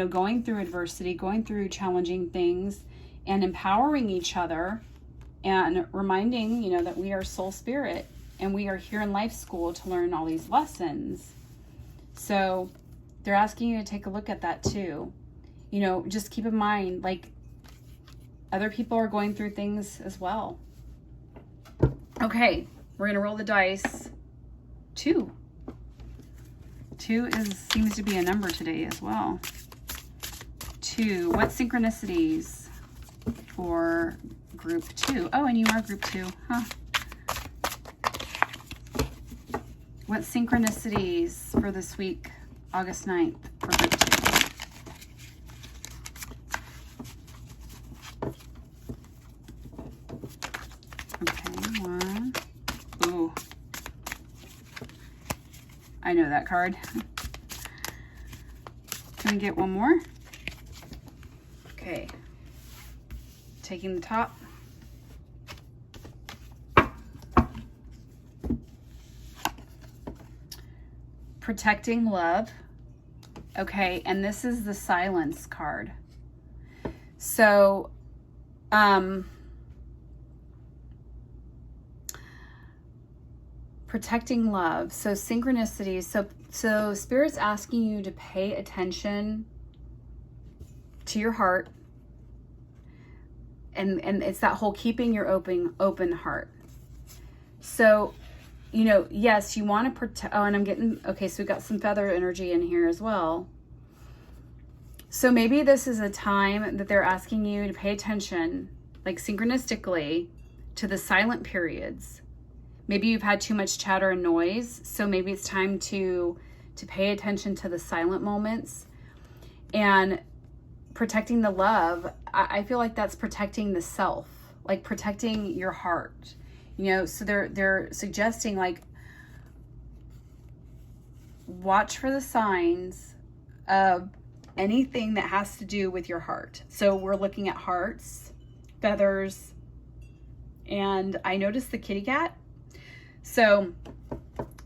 A: going through adversity, going through challenging things and empowering each other and reminding, that we are soul spirit and we are here in life school to learn all these lessons. So they're asking you to take a look at that too. Just keep in mind, other people are going through things as well. Okay, we're going to roll the dice. 2. 2 seems to be a number today as well. 2. What synchronicities for group 2? Oh, and you are group 2, huh? What synchronicities for this week, August 9th, for group 2? Okay, 1. Ooh. I know that card. Can we get one more? Okay. Taking the top. Protecting love. Okay, and this is the silence card. So, protecting love. So synchronicities. So Spirit's asking you to pay attention to your heart. And it's that whole keeping your open heart. So, yes, you want to protect. Oh, and I'm getting, okay, so we got some feather energy in here as well. So maybe this is a time that they're asking you to pay attention, synchronistically, to the silent periods. Maybe you've had too much chatter and noise, so maybe it's time to pay attention to the silent moments. And protecting the love, I feel like that's protecting the self, protecting your heart. So they're suggesting watch for the signs of anything that has to do with your heart. So we're looking at hearts, feathers, and I noticed the kitty cat. So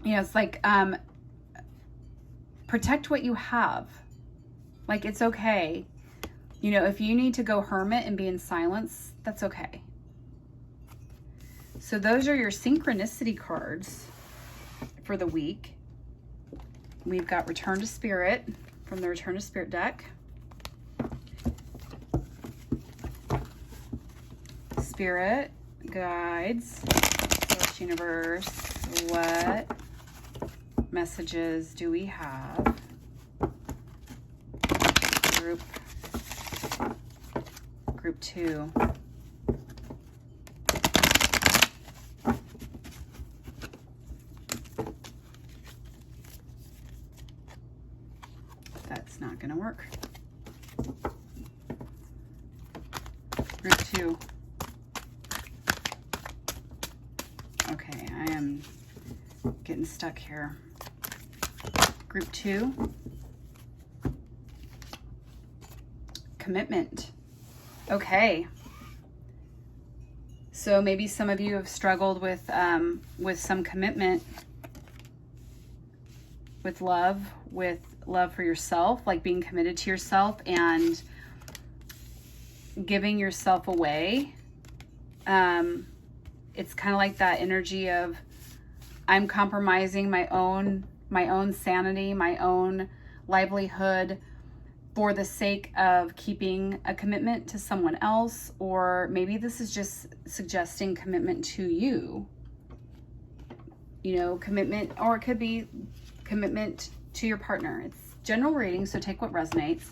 A: Yeah, it's like, protect what you have. Like, it's okay. You know, if you need to go hermit and be in silence, that's okay. So those are your synchronicity cards for the week. We've got Return to Spirit from the Return to Spirit deck. Spirit guides, Source Universe, what messages do we have? Group 2. That's not going to work. Group 2. Okay, I am getting stuck here. Group 2. Commitment. Okay. So maybe some of you have struggled with some commitment, with love for yourself, like being committed to yourself and giving yourself away. It's kind of like that energy of I'm compromising my own sanity, my own livelihood for the sake of keeping a commitment to someone else, or maybe this is just suggesting commitment to you. You know, commitment, or it could be commitment to your partner. It's general reading, so take what resonates.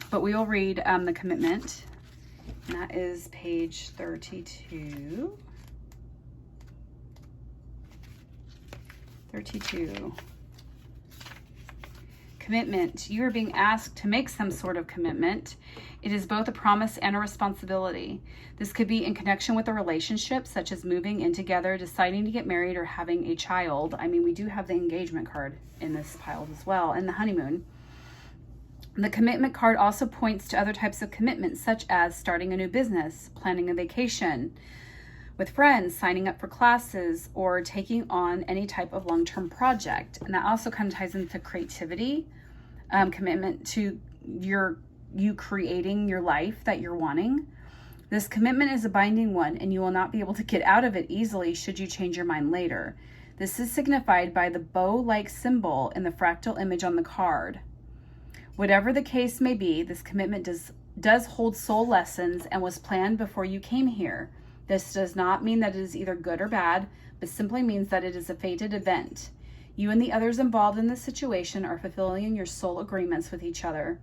A: But we will read the commitment. And that is page 32. 32. Commitment. You are being asked to make some sort of commitment. It is both a promise and a responsibility. This could be in connection with a relationship, such as moving in together, deciding to get married, or having a child. I mean, we do have the engagement card in this pile as well, and the honeymoon. The commitment card also points to other types of commitments, such as starting a new business, planning a vacation with friends, signing up for classes, or taking on any type of long-term project. And that also kind of ties into creativity, commitment to you creating your life that you're wanting. This commitment is a binding one, and you will not be able to get out of it easily should you change your mind later. This is signified by the bow-like symbol in the fractal image on the card. Whatever the case may be, this commitment does hold soul lessons and was planned before you came here. This does not mean that it is either good or bad, but simply means that it is a fated event. You and the others involved in this situation are fulfilling your soul agreements with each other.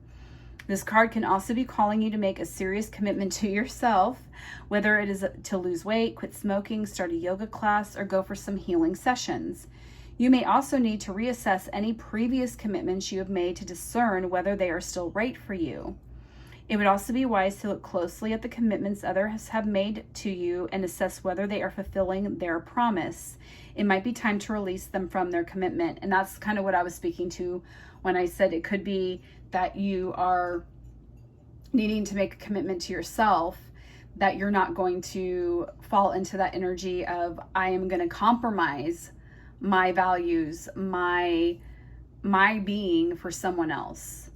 A: This card can also be calling you to make a serious commitment to yourself, whether it is to lose weight, quit smoking, start a yoga class, or go for some healing sessions. You may also need to reassess any previous commitments you have made to discern whether they are still right for you. It would also be wise to look closely at the commitments others have made to you and assess whether they are fulfilling their promise. It might be time to release them from their commitment. And that's kind of what I was speaking to when I said it could be that you are needing to make a commitment to yourself, that you're not going to fall into that energy of I am going to compromise my values, my being for someone else.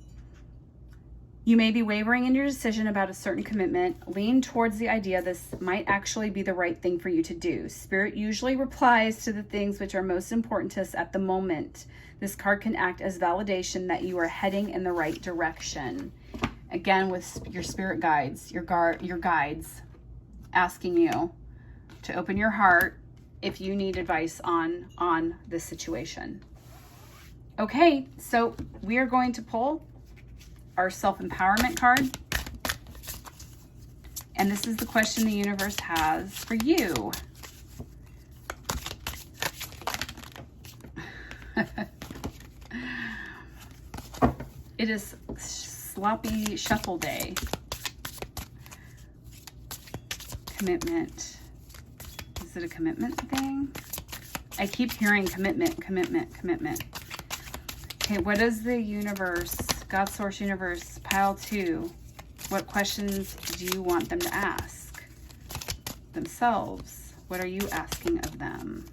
A: You may be wavering in your decision about a certain commitment. Lean towards the idea this might actually be the right thing for you to do. Spirit usually replies to the things which are most important to us at the moment. This card can act as validation that you are heading in the right direction. Again, with your spirit guides, your guides asking you to open your heart if you need advice on this situation. Okay, so we are going to pull our self-empowerment card. And this is the question the universe has for you. It is sloppy shuffle day. Commitment. Is it a commitment thing? I keep hearing commitment, commitment, commitment. Okay, what is the universe, God Source Universe, pile 2? What questions do you want them to ask themselves? What are you asking of them?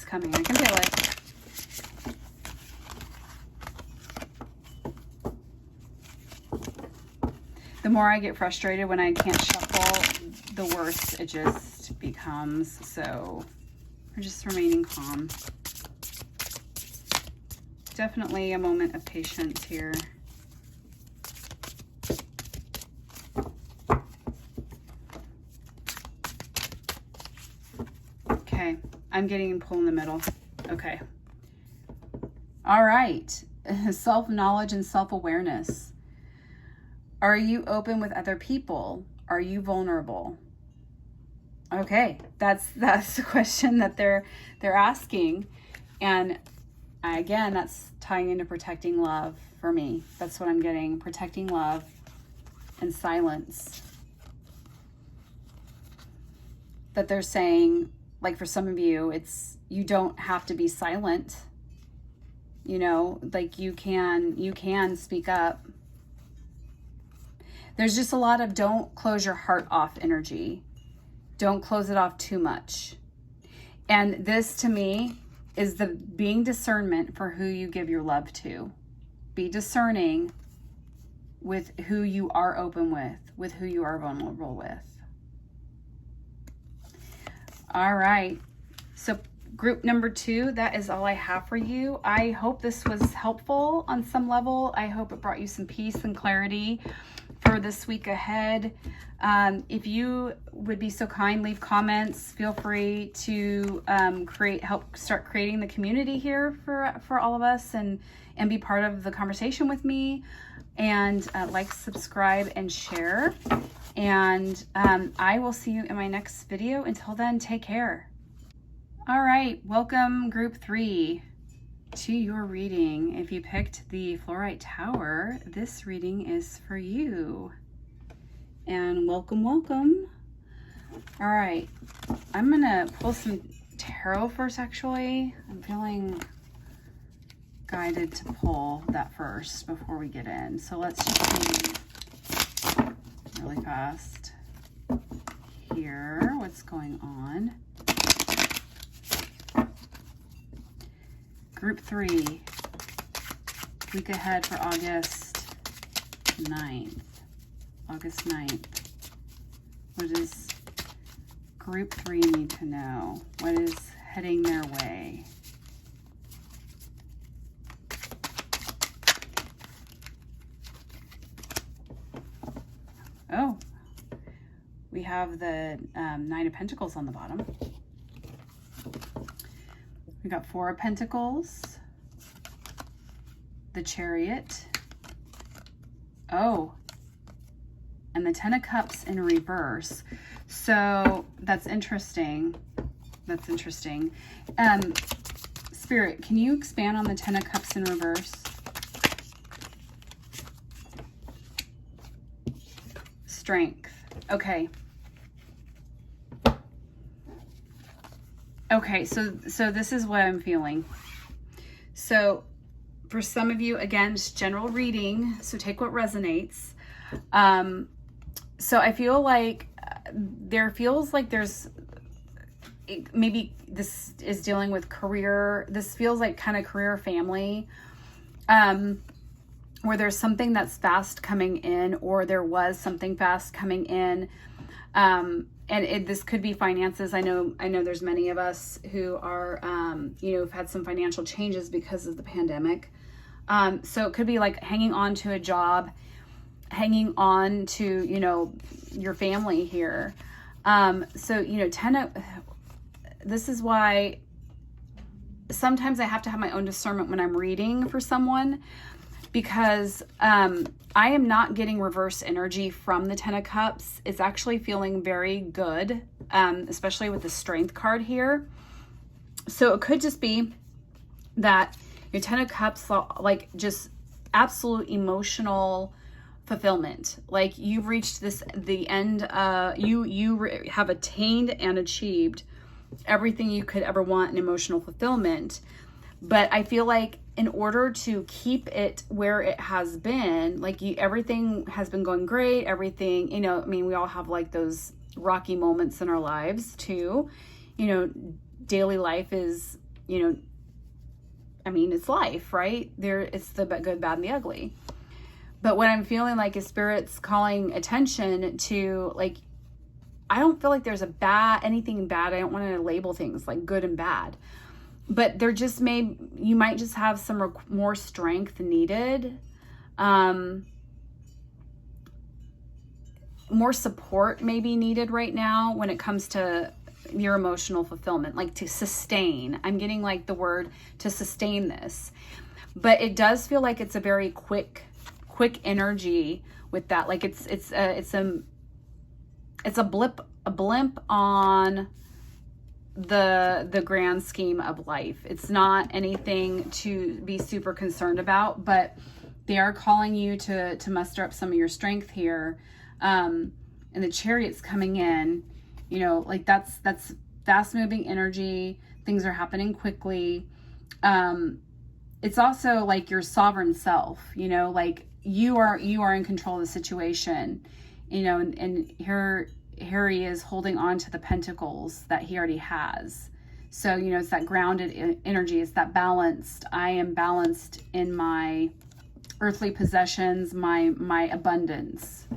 A: coming. I can feel it. The more I get frustrated when I can't shuffle, the worse it just becomes. So we're just remaining calm. Definitely a moment of patience here. Okay, I'm getting pulled in the middle. Okay. All right. Self-knowledge and self-awareness. Are you open with other people? Are you vulnerable? Okay, that's the question that they're asking. And again, that's tying into protecting love for me. That's what I'm getting. Protecting love and silence. That they're saying, like for some of you, it's you don't have to be silent. You know, like you can speak up. There's just a lot of don't close your heart off energy. Don't close it off too much. And this to me is the being discernment for who you give your love to. Be discerning with who you are open with who you are vulnerable with. All right. So group number 2, that is all I have for you. I hope this was helpful on some level. I hope it brought you some peace and clarity for this week ahead. If you would be so kind, leave comments. Feel free to help start creating the community here for all of us and be part of the conversation with me. And like, subscribe, and share. And I will see you in my next video. Until then, take care. All right, welcome group 3 to your reading. If you picked the Fluorite Tower, this reading is for you. And welcome, welcome. All right, I'm gonna pull some tarot first, actually. I'm feeling guided to pull that first before we get in. So let's just see really fast here what's going on. Group 3, week ahead for August 9th. August 9th. What does group 3 need to know? What is heading their way? Oh, we have the 9 of Pentacles on the bottom. We got 4 of Pentacles, the Chariot, oh, and the 10 of Cups in reverse. So that's interesting. That's interesting. Spirit, can you expand on the 10 of Cups in reverse? Strength. Okay. Okay, so this is what I'm feeling. So for some of you, again, just general reading, so take what resonates. So I feel like there's maybe this is dealing with career. This feels like kind of career, family, where there's something that's fast coming in, or there was something fast coming in. And this could be finances. I know there's many of us who are, have had some financial changes because of the pandemic. So it could be like hanging on to a job, hanging on to, your family here. This is why sometimes I have to have my own discernment when I'm reading for someone, because I am not getting reverse energy from the 10 of Cups. It's actually feeling very good, especially with the Strength card here. So it could just be that your 10 of Cups, like just absolute emotional fulfillment. Like you've reached the end, you have attained and achieved everything you could ever want in emotional fulfillment. But I feel like in order to keep it where it has been, like everything has been going great, everything, we all have like those rocky moments in our lives too. Daily life is you know, I mean, it's life, right? It's the good, bad, and the ugly. But what I'm feeling like is Spirit's calling attention to, like, I don't feel like there's anything bad. I don't want to label things like good and bad. But you might just have some more strength needed. More support may be needed right now when it comes to your emotional fulfillment, like to sustain. I'm getting like the word to sustain this. But it does feel like it's a very quick energy with that. Like it's a blimp on the grand scheme of life. It's not anything to be super concerned about, but they are calling you to muster up some of your strength here. And the Chariot's coming in, you know, like that's fast moving energy. Things are happening quickly. It's also like your sovereign self, you know, like you are in control of the situation, you know, and here he is holding on to the pentacles that he already has. So, you know, it's that grounded energy. It's that balanced. I am balanced in my earthly possessions, my abundance.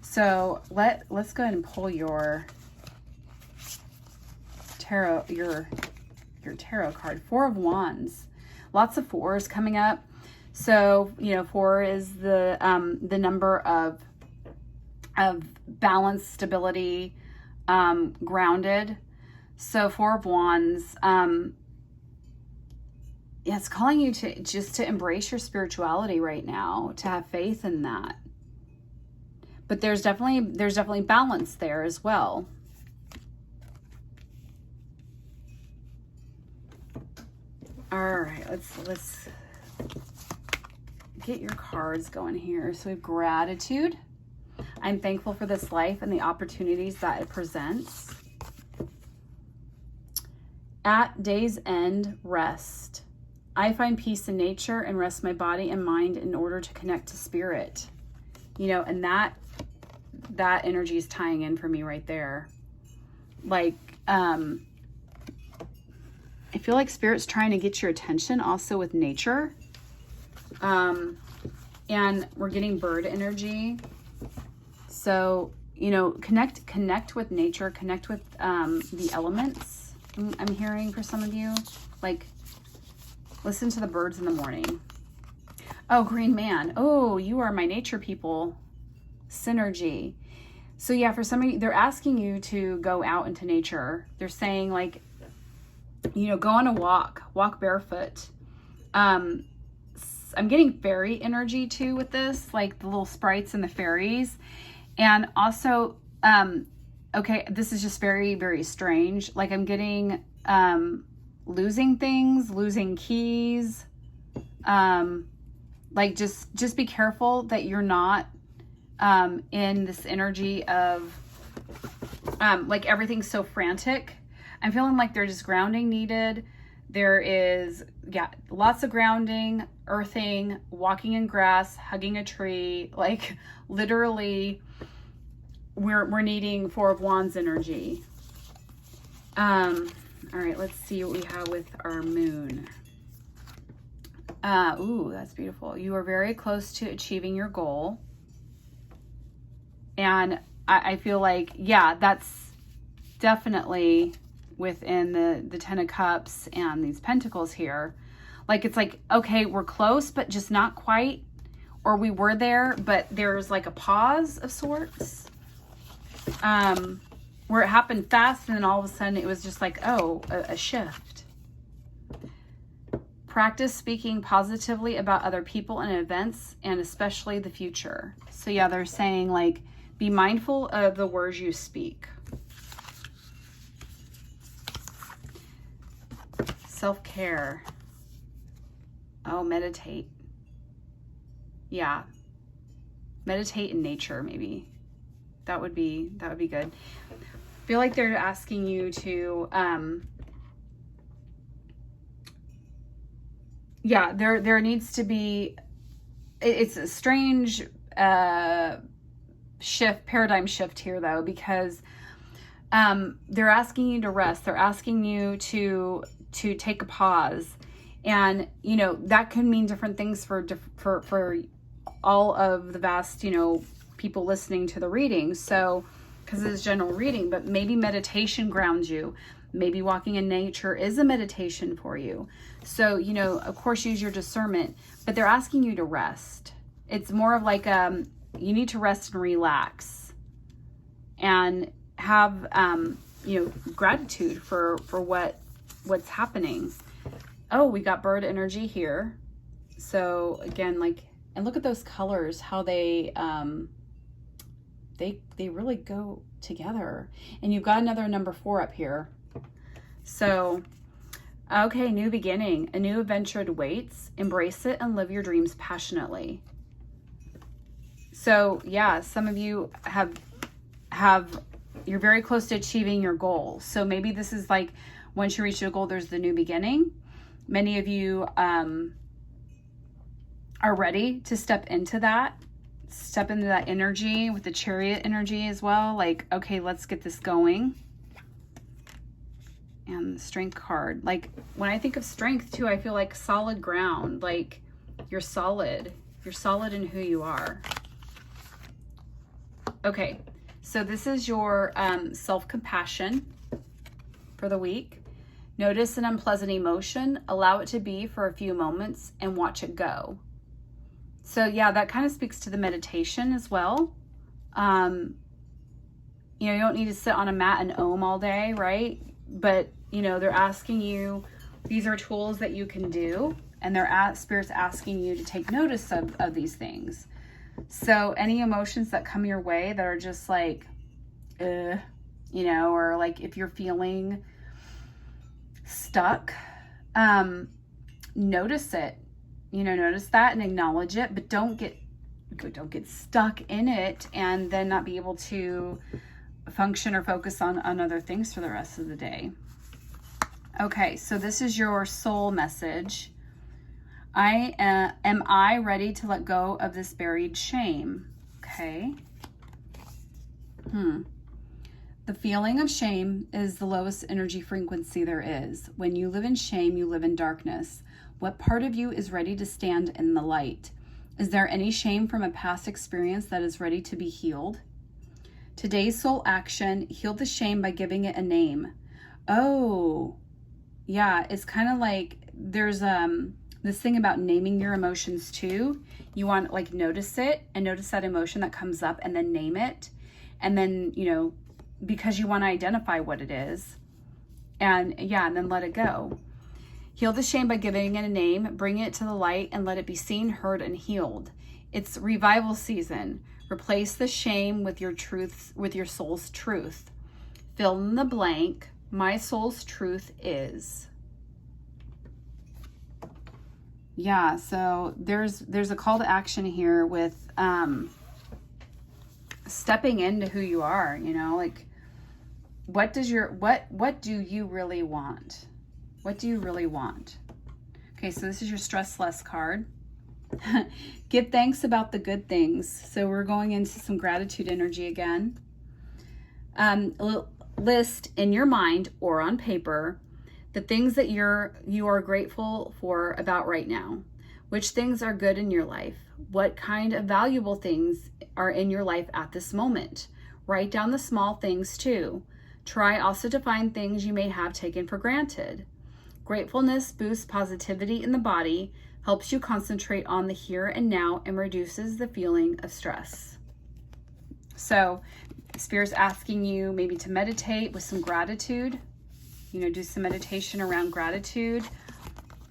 A: So let's go ahead and pull your tarot, your tarot card. 4 of Wands. Lots of 4s coming up. So, you know, 4 is the number of balance, stability, grounded. So 4 of Wands, yeah, it's calling you to embrace your spirituality right now, to have faith in that. But there's definitely balance there as well. All right, let's get your cards going here. So we have gratitude. I'm thankful for this life and the opportunities that it presents. At day's end, rest. I find peace in nature and rest my body and mind in order to connect to spirit. You know, and that energy is tying in for me right there. Like, I feel like spirit's trying to get your attention also with nature. And we're getting bird energy. So, you know, connect with nature, connect with the elements. I'm hearing for some of you, like, listen to the birds in the morning. Oh, Green Man. Oh, you are my nature people. Synergy. So yeah, for some of you, they're asking you to go out into nature. They're saying, like, you know, go on a walk barefoot. I'm getting fairy energy too with this, like the little sprites and the fairies. And also, okay, this is just very, very strange. Like I'm getting losing things, losing keys. Like just be careful that you're not in this energy of like everything's so frantic. I'm feeling like there's just grounding needed. There is, yeah, lots of grounding, earthing, walking in grass, hugging a tree. Like literally, we're needing 4 of Wands energy. All right, let's see what we have with our moon. Ooh, that's beautiful. You are very close to achieving your goal. And I feel like, yeah, that's definitely within the 10 of Cups and these Pentacles here. Like, it's like, okay, we're close, but just not quite. Or we were there, but there's like a pause of sorts. Where it happened fast and then all of a sudden it was just like, oh, a shift. Practice speaking positively about other people and events, and especially the future. So yeah, they're saying, like, be mindful of the words you speak. Self-care. Oh, meditate. Yeah. Meditate in nature, maybe. That would be good. I feel like they're asking you to yeah, there needs to be, it's a strange paradigm shift here though, because they're asking you to rest. They're asking you to to take a pause. And, you know, that can mean different things for all of the vast, you know, people listening to the reading. So, because it's general reading, but maybe meditation grounds you. Maybe walking in nature is a meditation for you. So, you know, of course, use your discernment, but they're asking you to rest. It's more of like, you need to rest and relax and have, you know, gratitude for what's happening. Oh, we got bird energy here. So again, like, and look at those colors, how they really go together. And you've got another number 4 up here. So, okay, new beginning, a new adventure awaits. Embrace it and live your dreams passionately. So yeah, some of you have you're very close to achieving your goal. So maybe this is like, once you reach your goal, there's the new beginning. Many of you are ready to step into that energy with the Chariot energy as well. Like, okay, let's get this going. And the Strength card. Like, when I think of strength too, I feel like solid ground. Like, you're solid. You're solid in who you are. Okay, so this is your self-compassion for the week. Notice an unpleasant emotion, allow it to be for a few moments, and watch it go. So yeah, that kind of speaks to the meditation as well. You know, you don't need to sit on a mat and om all day, right? But, you know, they're asking you, these are tools that you can do, and Spirit's asking you to take notice of these things. So any emotions that come your way that are just like, you know, or like if you're feeling stuck, notice it, you know, notice that and acknowledge it, but don't get stuck in it and then not be able to function or focus on other things for the rest of the day. Okay, so this is your soul message. Am I ready to let go of this buried shame? Okay. The feeling of shame is the lowest energy frequency there is. When you live in shame, you live in darkness. What part of you is ready to stand in the light? Is there any shame from a past experience that is ready to be healed? Today's soul action, heal the shame by giving it a name. Oh, yeah, it's kind of like there's this thing about naming your emotions too. You want, like, notice it and notice that emotion that comes up and then name it. And then, you know, because you want to identify what it is. And yeah, and then let it go. Heal the shame by giving it a name, bring it to the light, and let it be seen, heard, and healed. It's revival season. Replace the shame with your truth, with your soul's truth. Fill in the blank. My soul's truth is. Yeah, so there's a call to action here with stepping into who you are, you know, like what do you really want? What do you really want? Okay, so this is your stress less card. Give thanks about the good things. So we're going into some gratitude energy again. List in your mind or on paper the things that you are grateful for about right now. Which things are good in your life? What kind of valuable things are in your life at this moment? Write down the small things too. Try also to find things you may have taken for granted. Gratefulness boosts positivity in the body, helps you concentrate on the here and now, and reduces the feeling of stress. So Spirit's asking you maybe to meditate with some gratitude, you know, do some meditation around gratitude.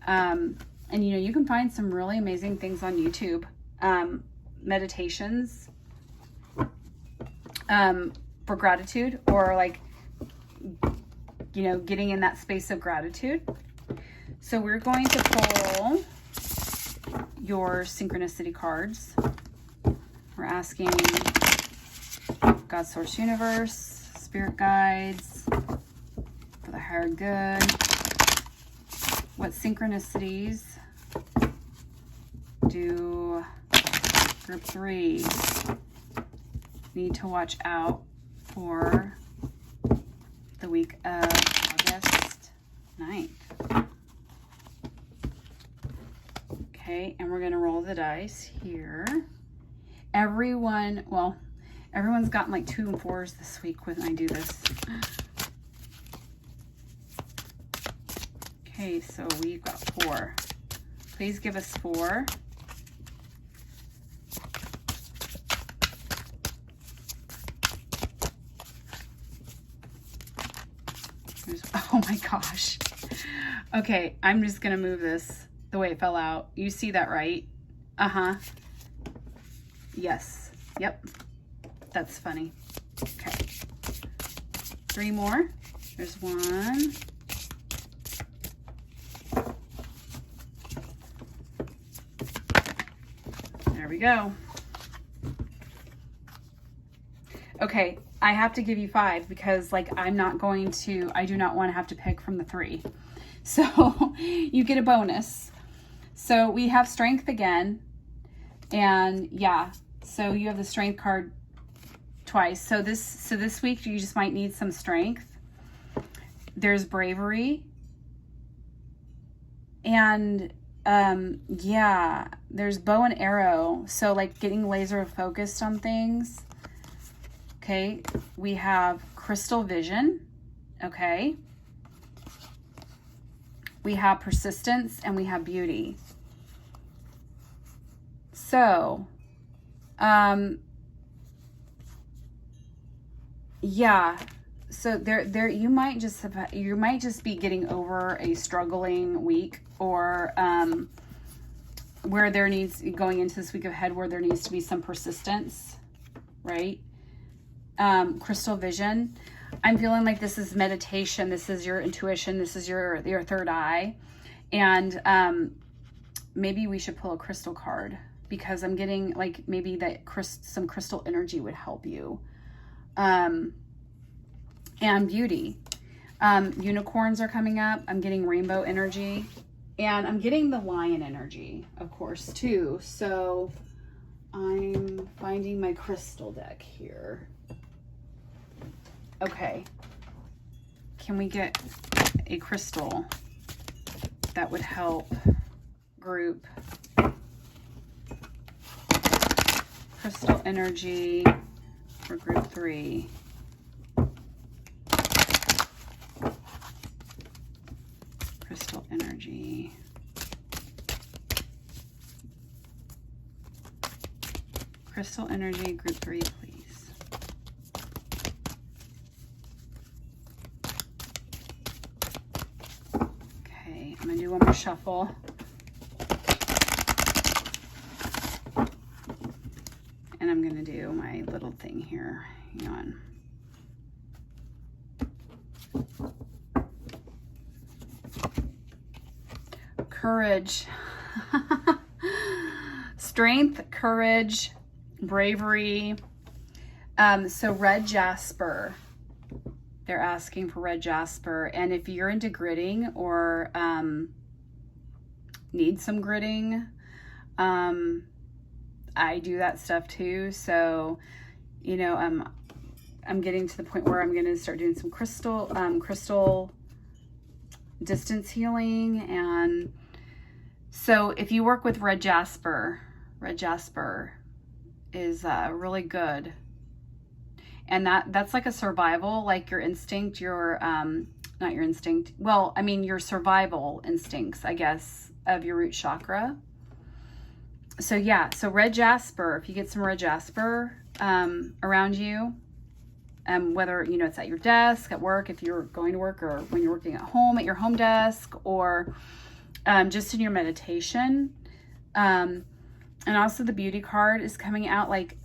A: And, you know, you can find some really amazing things on YouTube, meditations for gratitude, or like, you know, getting in that space of gratitude. So we're going to pull your synchronicity cards. We're asking God, Source, Universe, Spirit Guides, for the higher good. What synchronicities do group 3 need to watch out for the week of August 9th? Okay, and we're going to roll the dice here. Everyone's gotten like 2 and 4s this week when I do this. Okay, so we've got 4. Please give us 4. Oh my gosh. Okay, I'm just going to move this the way it fell out. You see that, right? Uh-huh. Yes. Yep. That's funny. Okay. 3 more. There's 1. There we go. Okay, I have to give you 5 because like I do not want to have to pick from the 3. So you get a bonus. So we have strength again. And yeah, so you have the strength card twice. So this week you just might need some strength. There's bravery. And yeah, there's bow and arrow. So like getting laser focused on things. Okay, we have crystal vision. Okay. We have persistence and we have beauty. So, yeah. So there you might just be getting over a struggling week, or where going into this week ahead where there needs to be some persistence, right? Crystal vision. I'm feeling like this is meditation. This is your intuition. This is your third eye. And maybe we should pull a crystal card because I'm getting like maybe that some crystal energy would help you. And beauty. Unicorns are coming up. I'm getting rainbow energy. And I'm getting the lion energy, of course, too. So I'm finding my crystal deck here. Okay, can we get a crystal that would help group crystal energy for group 3? Crystal energy. Crystal energy, group 3, please. I'm gonna do one more shuffle. And I'm gonna do my little thing here. Hang on. Courage. Strength, courage, bravery. So red jasper. They're asking for red jasper. And if you're into gritting or need some gritting, I do that stuff too. So, you know, I'm getting to the point where I'm going to start doing some crystal distance healing. And so if you work with red jasper is really good. And that's like a survival, like your instinct, not your instinct. Well, I mean, your survival instincts, I guess, of your root chakra. So yeah, so red jasper, if you get some red jasper around you, whether, you know, it's at your desk, at work, if you're going to work, or when you're working at home, at your home desk, or just in your meditation. And also the beauty card is coming out, like,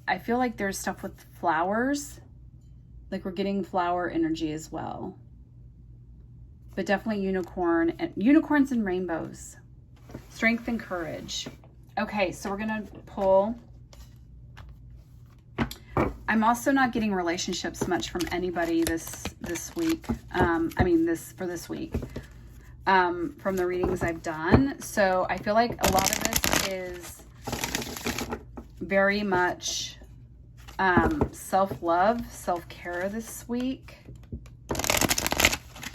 A: I feel like there's stuff with flowers, like we're getting flower energy as well, but definitely unicorns and rainbows, strength and courage. Okay, so we're gonna pull. I'm also not getting relationships much from anybody this week. For this week, from the readings I've done. So I feel like a lot of this is very much self-love, self-care this week.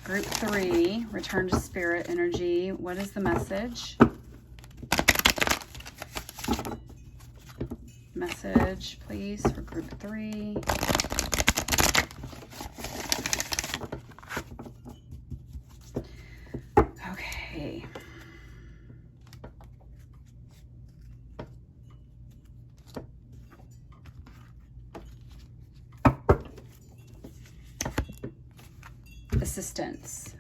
A: Group 3, return to spirit energy. What is the message? message, please, for group 3. Okay. Assistance.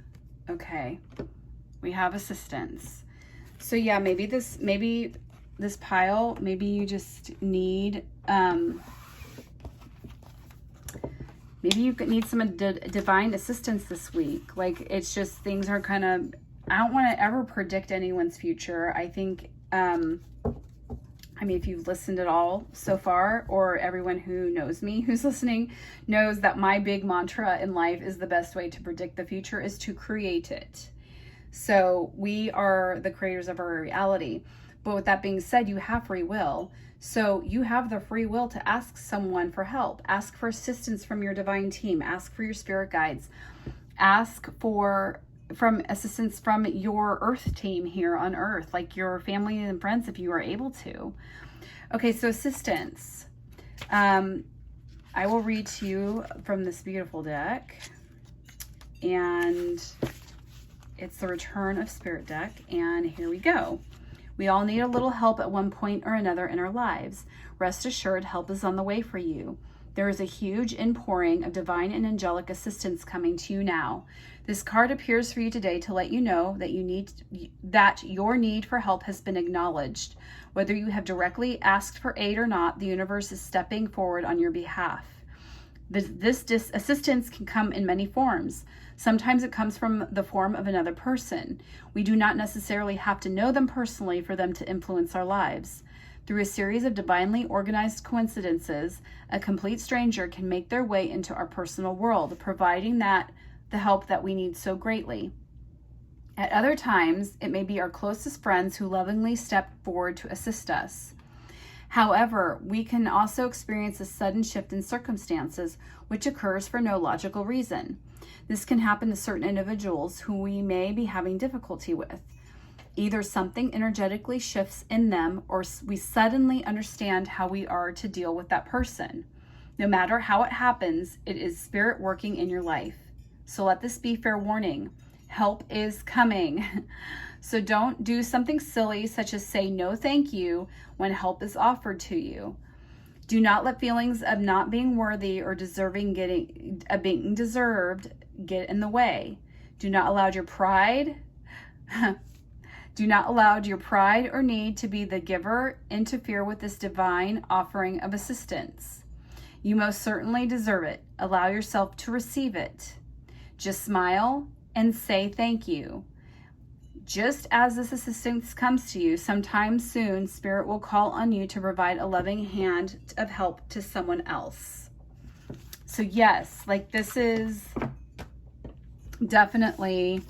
A: Okay. We have assistance. So yeah, maybe this pile, maybe you just need, maybe you need some divine assistance this week. Like, it's just, things are kind of, I don't want to ever predict anyone's future. I think, I mean, if you've listened at all so far, or everyone who knows me who's listening knows that my big mantra in life is the best way to predict the future is to create it. So we are the creators of our reality. But with that being said, you have free will. So you have the free will to ask someone for help, ask for assistance from your divine team, ask for your spirit guides, ask for assistance from your earth team here on earth, like your family and friends, if you are able to. Okay, so assistance. I will read to you from this beautiful deck, and it's the Return of Spirit deck, and here we go. We all need a little help at one point or another in our lives. Rest assured, help is on the way for you. There is a huge inpouring of divine and angelic assistance coming to you now. This card appears for you today to let you know that your need for help has been acknowledged. Whether you have directly asked for aid or not, the universe is stepping forward on your behalf. This assistance can come in many forms. Sometimes it comes from the form of another person. We do not necessarily have to know them personally for them to influence our lives. Through a series of divinely organized coincidences, a complete stranger can make their way into our personal world, providing the help that we need so greatly. At other times, it may be our closest friends who lovingly step forward to assist us. However, we can also experience a sudden shift in circumstances, which occurs for no logical reason. This can happen to certain individuals who we may be having difficulty with. Either something energetically shifts in them, or we suddenly understand how we are to deal with that person. No matter how it happens, it is spirit working in your life. So let this be fair warning. Help is coming. So don't do something silly such as say no thank you when help is offered to you. Do not let feelings of not being worthy or being deserved get in the way. Do not allow your pride or need to be the giver interfere with this divine offering of assistance. You most certainly deserve it. Allow yourself to receive it. Just smile and say thank you. Just as this assistance comes to you, sometime soon, Spirit will call on you to provide a loving hand of help to someone else. So yes, like, this is definitely,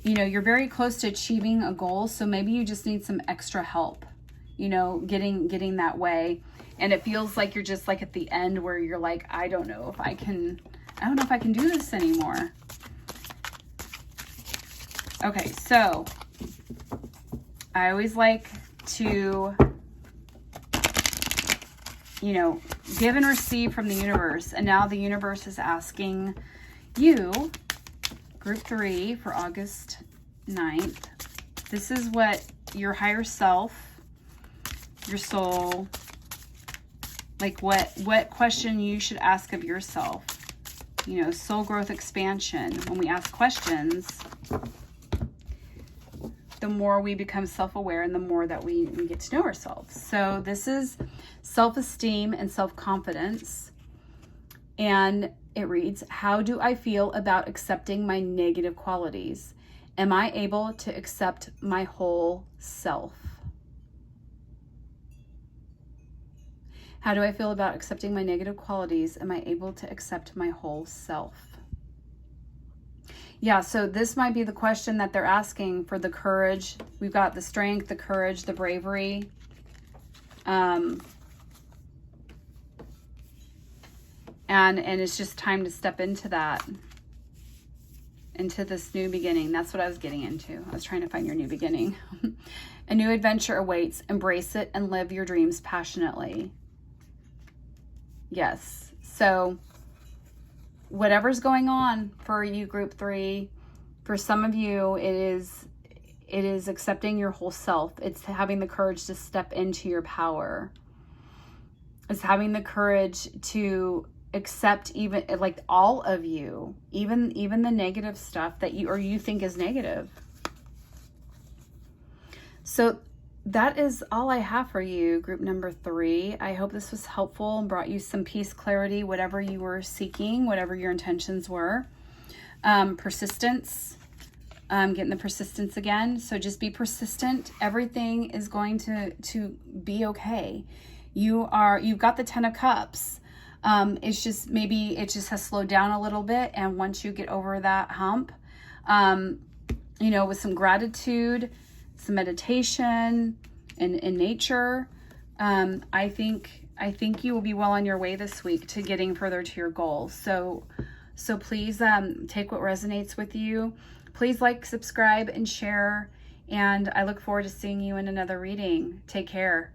A: you're very close to achieving a goal. So maybe you just need some extra help, getting that way. And it feels like you're just like at the end where you're like, I don't know if I can do this anymore. Okay, so I always like to, give and receive from the universe. And now the universe is asking you, group 3 for August 9th. This is what your higher self, your soul, like what question you should ask of yourself. Soul growth expansion. When we ask questions, the more we become self-aware and the more that we get to know ourselves. So this is self-esteem and self-confidence. And it reads, how do I feel about accepting my negative qualities? Am I able to accept my whole self? How do I feel about accepting my negative qualities? Am I able to accept my whole self? Yeah, so this might be the question that they're asking for the courage. We've got the strength, the courage, the bravery. And it's just time to step into that, into this new beginning. That's what I was getting into. I was trying to find your new beginning. A new adventure awaits. Embrace it and live your dreams passionately. Yes. So whatever's going on for you, group 3, for some of you, it is accepting your whole self. It's having the courage to step into your power. It's having the courage to accept even like all of you, even the negative stuff that you think is negative. So that is all I have for you, group number 3. I hope this was helpful and brought you some peace, clarity, whatever you were seeking, whatever your intentions were. Persistence, getting the persistence again. So just be persistent. Everything is going to be okay. You've got the 10 of Cups. It's just, maybe it just has slowed down a little bit. And once you get over that hump, with some gratitude, some meditation in nature, I think you will be well on your way this week to getting further to your goals. So please take what resonates with you. Please like, subscribe, and share. And I look forward to seeing you in another reading. Take care.